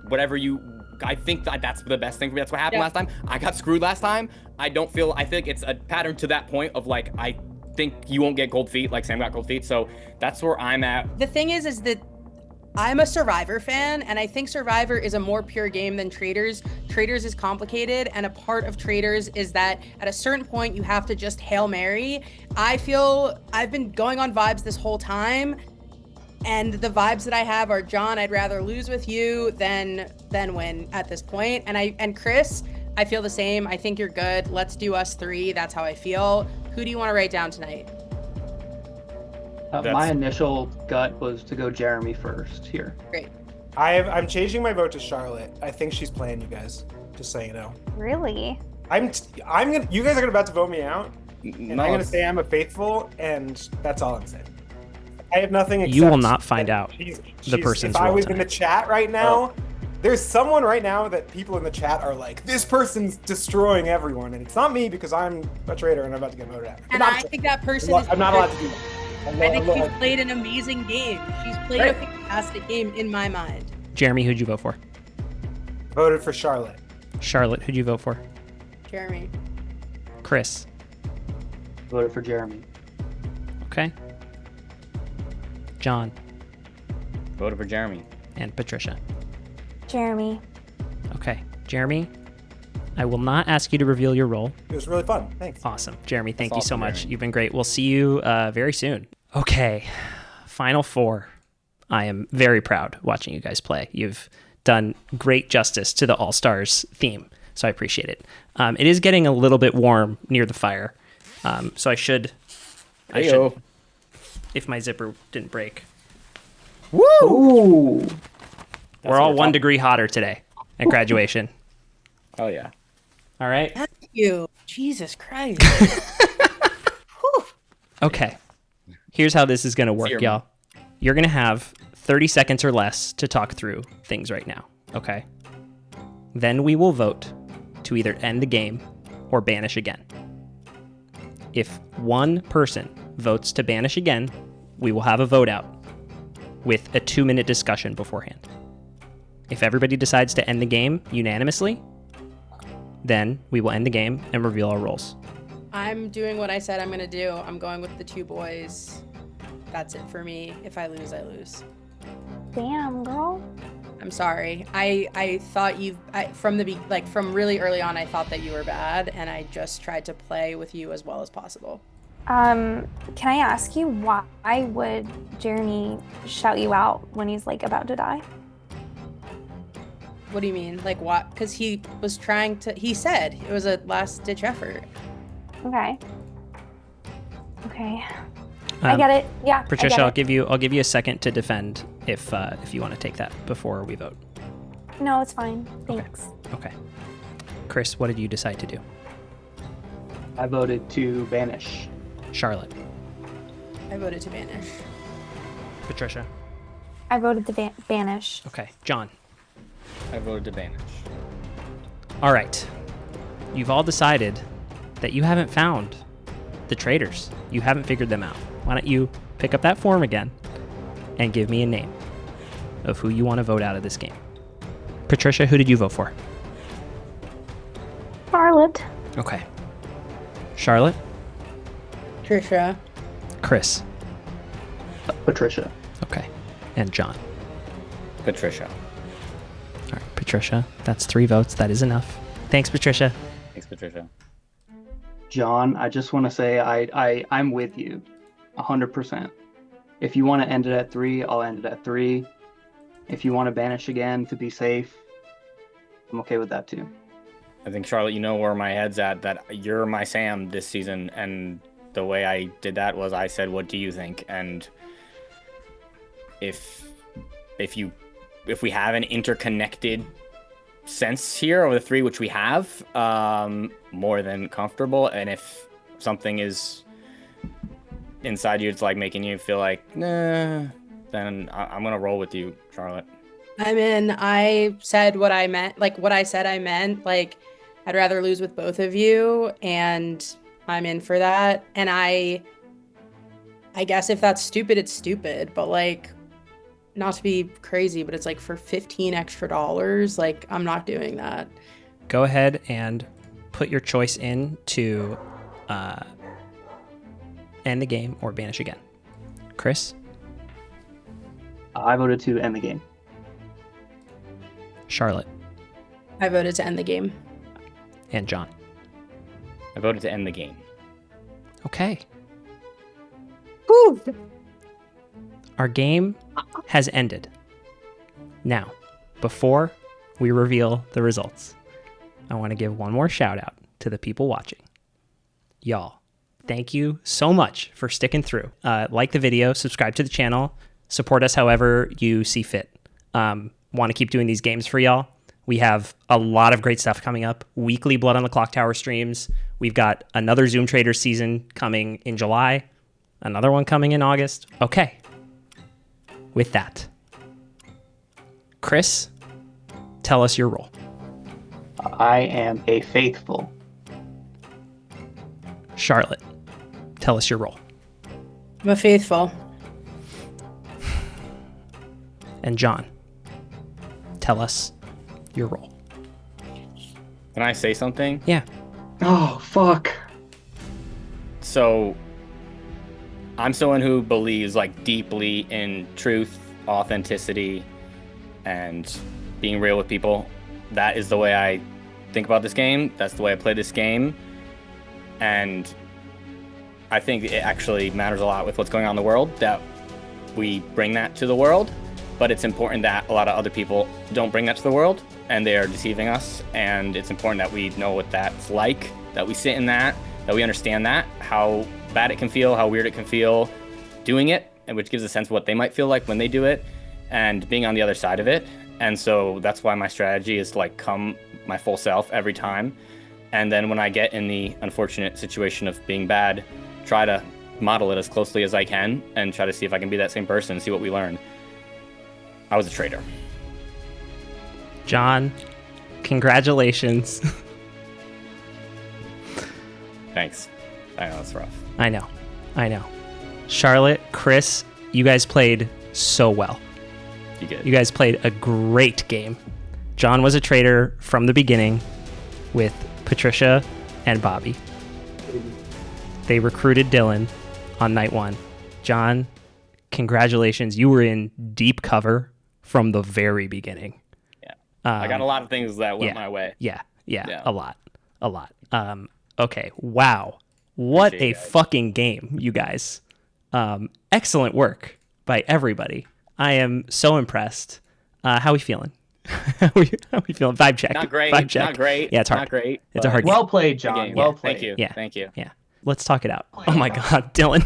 whatever you. I think that's the best thing for me. That's what happened last time. I got screwed last time. I feel like it's a pattern to that point of like, I think you won't get cold feet like Sam got cold feet. So that's where I'm at. The thing is that I'm a Survivor fan, and I think Survivor is a more pure game than Traitors. Traitors is complicated, and a part of Traitors is that at a certain point you have to just Hail Mary. I feel I've been going on vibes this whole time, and the vibes that I have are, John, I'd rather lose with you than win at this point. And Chris, I feel the same. I think you're good. Let's do us 3. That's how I feel. Who do you want to write down tonight? My initial gut was to go Jeremy first here. Great. I'm changing my vote to Charlotte. I think she's playing you guys. Just so you know. Really? I'm gonna. You guys are about to vote me out, and I'm gonna say I'm a faithful, and that's all I'm saying. I have nothing. Except You will not find out she's, the person's If I role was tonight. in the chat right now, there's someone right now that people in the chat are like, this person's destroying everyone, and it's not me because I'm a traitor and I'm about to get voted out. And I think that person is. I'm not allowed to do that. I think she's played an amazing game. She's played a fantastic game in my mind. Jeremy, who'd you vote for? Voted for Charlotte. Charlotte, who'd you vote for? Jeremy. Chris. Voted for Jeremy. Okay. John. Voted for Jeremy. And Patricia. Jeremy. Okay. Jeremy, I will not ask you to reveal your role. It was really fun. Thanks. Awesome. Jeremy, thank That's you so awesome, much. Jeremy. You've been great. We'll see you very soon. Okay. Final 4. I am very proud watching you guys play. You've done great justice to the All-Stars theme, so I appreciate it. It is getting a little bit warm near the fire, so I should, if my zipper didn't break. Woo! We're all what 1 we're degree hotter today at graduation. Oh yeah. All right. Thank you. Jesus Christ. Okay. Here's how this is going to work, Seer. y'all. You're going to have 30 seconds or less to talk through things right now, okay? Then we will vote to either end the game or banish again. If one person votes to banish again, we will have a vote out with a 2-minute discussion beforehand. If everybody decides to end the game unanimously, then we will end the game and reveal our roles. I'm doing what I said I'm going to do. I'm going with the 2 boys. That's it for me. If I lose, I lose. Damn, girl. I'm sorry. I thought from really early on, I thought that you were bad, and I just tried to play with you as well as possible. Can I ask you why would Jeremy shout you out when he's like about to die? What do you mean? Like what? Because he was trying to. He said it was a last-ditch effort. Okay. I get it. Yeah. Patricia, I I'll get give you a second to defend if you want to take that before we vote. it. No, it's fine. Thanks. Okay. Chris, what did you decide to do? I voted to banish. Charlotte. I voted to banish. Patricia. I voted to banish. Okay. John. I voted to banish. All right. You've all decided that you haven't found the traitors. You haven't figured them out. Why don't you pick up that form again and give me a name of who you want to vote out of this game? Patricia, who did you vote for? Charlotte. Okay. Charlotte? Trisha. Chris? Patricia. Okay. And John? Patricia. All right, Patricia. That's 3 votes. That is enough. Thanks, Patricia. Thanks, Patricia. John, I just want to say I'm with you 100%. If you want to end it at 3, I'll end it at 3. If you want to banish again to be safe, I'm okay with that too. I think, Charlotte, you know where my head's at, that you're my Sam this season, and the way I did that was I said, what do you think? And if we have an interconnected sense here over the 3, which we have, more than comfortable, and if something is inside you, it's like making you feel like, nah, then I'm gonna roll with you, Charlotte. I'm in. I said what I meant, like what I said I meant. Like, I'd rather lose with both of you, and I'm in for that. And I guess if that's stupid, it's stupid. But like, not to be crazy, but it's like for $15 extra, like I'm not doing that. Go ahead and put your choice in to end the game or banish again. Chris? I voted to end the game. Charlotte? I voted to end the game. And John? I voted to end the game. Okay. Woo! Our game has ended. Now, before we reveal the results, I want to give one more shout out to the people watching. Y'all, thank you so much for sticking through. Like the video, subscribe to the channel, support us however you see fit. Want to keep doing these games for y'all. We have a lot of great stuff coming up. Weekly Blood on the Clock Tower streams. We've got another Zoom Traitors season coming in July. Another one coming in August. Okay. With that, Chris, tell us your role. I am a faithful. Charlotte, tell us your role. I'm a faithful. And John, tell us your role. Can I say something? Yeah. Oh, fuck. So, I'm someone who believes like deeply in truth, authenticity, and being real with people. That is the way I think about this game. That's the way I play this game. And I think it actually matters a lot with what's going on in the world that we bring that to the world. But it's important that a lot of other people don't bring that to the world and they are deceiving us. And it's important that we know what that's like, that we sit in that we understand that, how bad it can feel, how weird it can feel doing it, and which gives a sense of what they might feel like when they do it and being on the other side of it. And so that's why my strategy is to like come my full self every time. And then when I get in the unfortunate situation of being bad, try to model it as closely as I can and try to see if I can be that same person and see what we learn. I was a traitor. John, congratulations. Thanks. I know it's rough. I know. Charlotte, Chris, you guys played so well. You did. You guys played a great game. John was a traitor from the beginning with Patricia and Bobby. They recruited Dylan on night one. John, congratulations. You were in deep cover from the very beginning. Yeah. I got a lot of things that went my way. Yeah. A lot. Okay. Wow. What a fucking game, you guys. Excellent work by everybody. I am so impressed. How are we feeling? How are we feeling? Vibe check. Not great. Vibe check. Not great. Yeah, it's hard. Not great. It's a hard game. Well played, John. Well played. Thank you. Yeah. Thank you. Yeah. Let's talk it out. Oh my God, Dylan.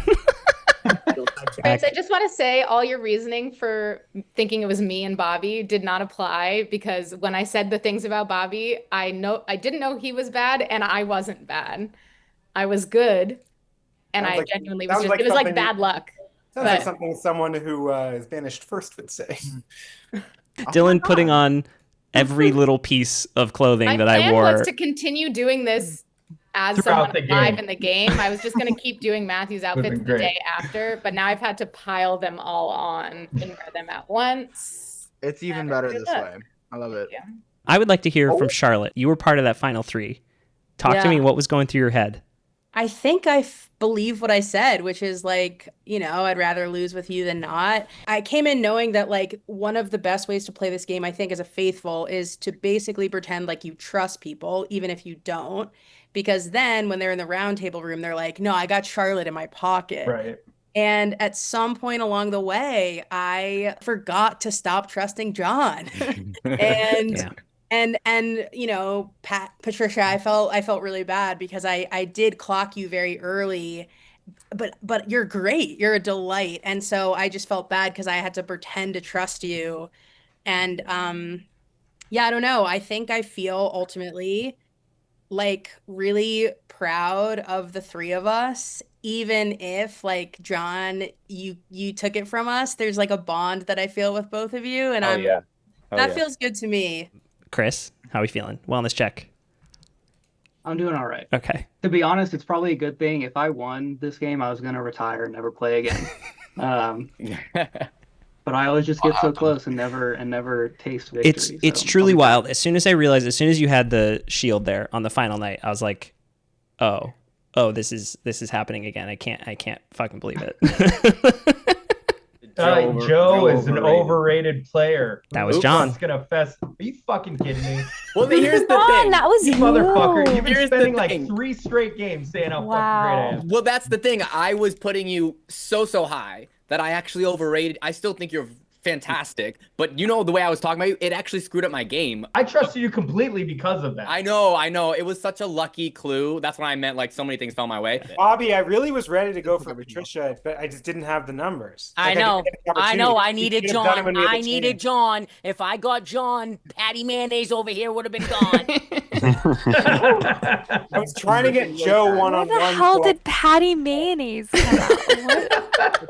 Guys, I just want to say all your reasoning for thinking it was me and Bobby did not apply, because when I said the things about Bobby, I didn't know he was bad and I wasn't bad. I was good, and I genuinely was just, it was like bad luck. Sounds like something someone who is banished first would say. Dylan putting on every little piece of clothing that I wore. My plan was to continue doing this as someone alive in the game. I was just going to keep doing Matthew's outfits the day after, but now I've had to pile them all on and wear them at once. It's even better this way. I love it. Yeah. I would like to hear from Charlotte. You were part of that final three. Talk to me. What was going through your head? I think I believe what I said, which is like, I'd rather lose with you than not. I came in knowing that like one of the best ways to play this game, I think, as a faithful is to basically pretend like you trust people, even if you don't. Because then when they're in the roundtable room, they're like, no, I got Charlotte in my pocket. Right. And at some point along the way, I forgot to stop trusting John. And Patricia, I felt really bad because I did clock you very early, but you're great. You're a delight. And so I just felt bad because I had to pretend to trust you. And I don't know. I think I feel ultimately like really proud of the three of us, even if like John, you took it from us, there's like a bond that I feel with both of you, and that feels good to me. Chris, how are we feeling? Wellness check. I'm doing all right. Okay. To be honest, it's probably a good thing. If I won this game, I was gonna retire and never play again. But I always just get so close and never taste victory. It's truly wild. As soon as you had the shield there on the final night, I was like, oh, this is happening again. I can't fucking believe it. Joe is an overrated player. That was John. Gonna fest. Are you fucking kidding me? Well, here's the thing. That was you motherfucker. You've been Here's spending the like thing. 3 straight games saying how fucking great I am. Well, that's the thing. I was putting you so high that I actually overrated. I still think you're fantastic, but you know the way I was talking about you, it actually screwed up my game. I trusted you completely because of that. I know. It was such a lucky clue. That's what I meant. Like so many things fell my way. Bobby, I really was ready to go for Patricia, but I just didn't have the numbers. I Like, know. didn't get the I know. I opportunity. needed You could have done it John. when we had I the needed chance. John. If I got John, Patty Mayonnaise over here would have been gone. I was trying to get Joe one-on-one. Where the hell did Patty Mayonnaise come out? What?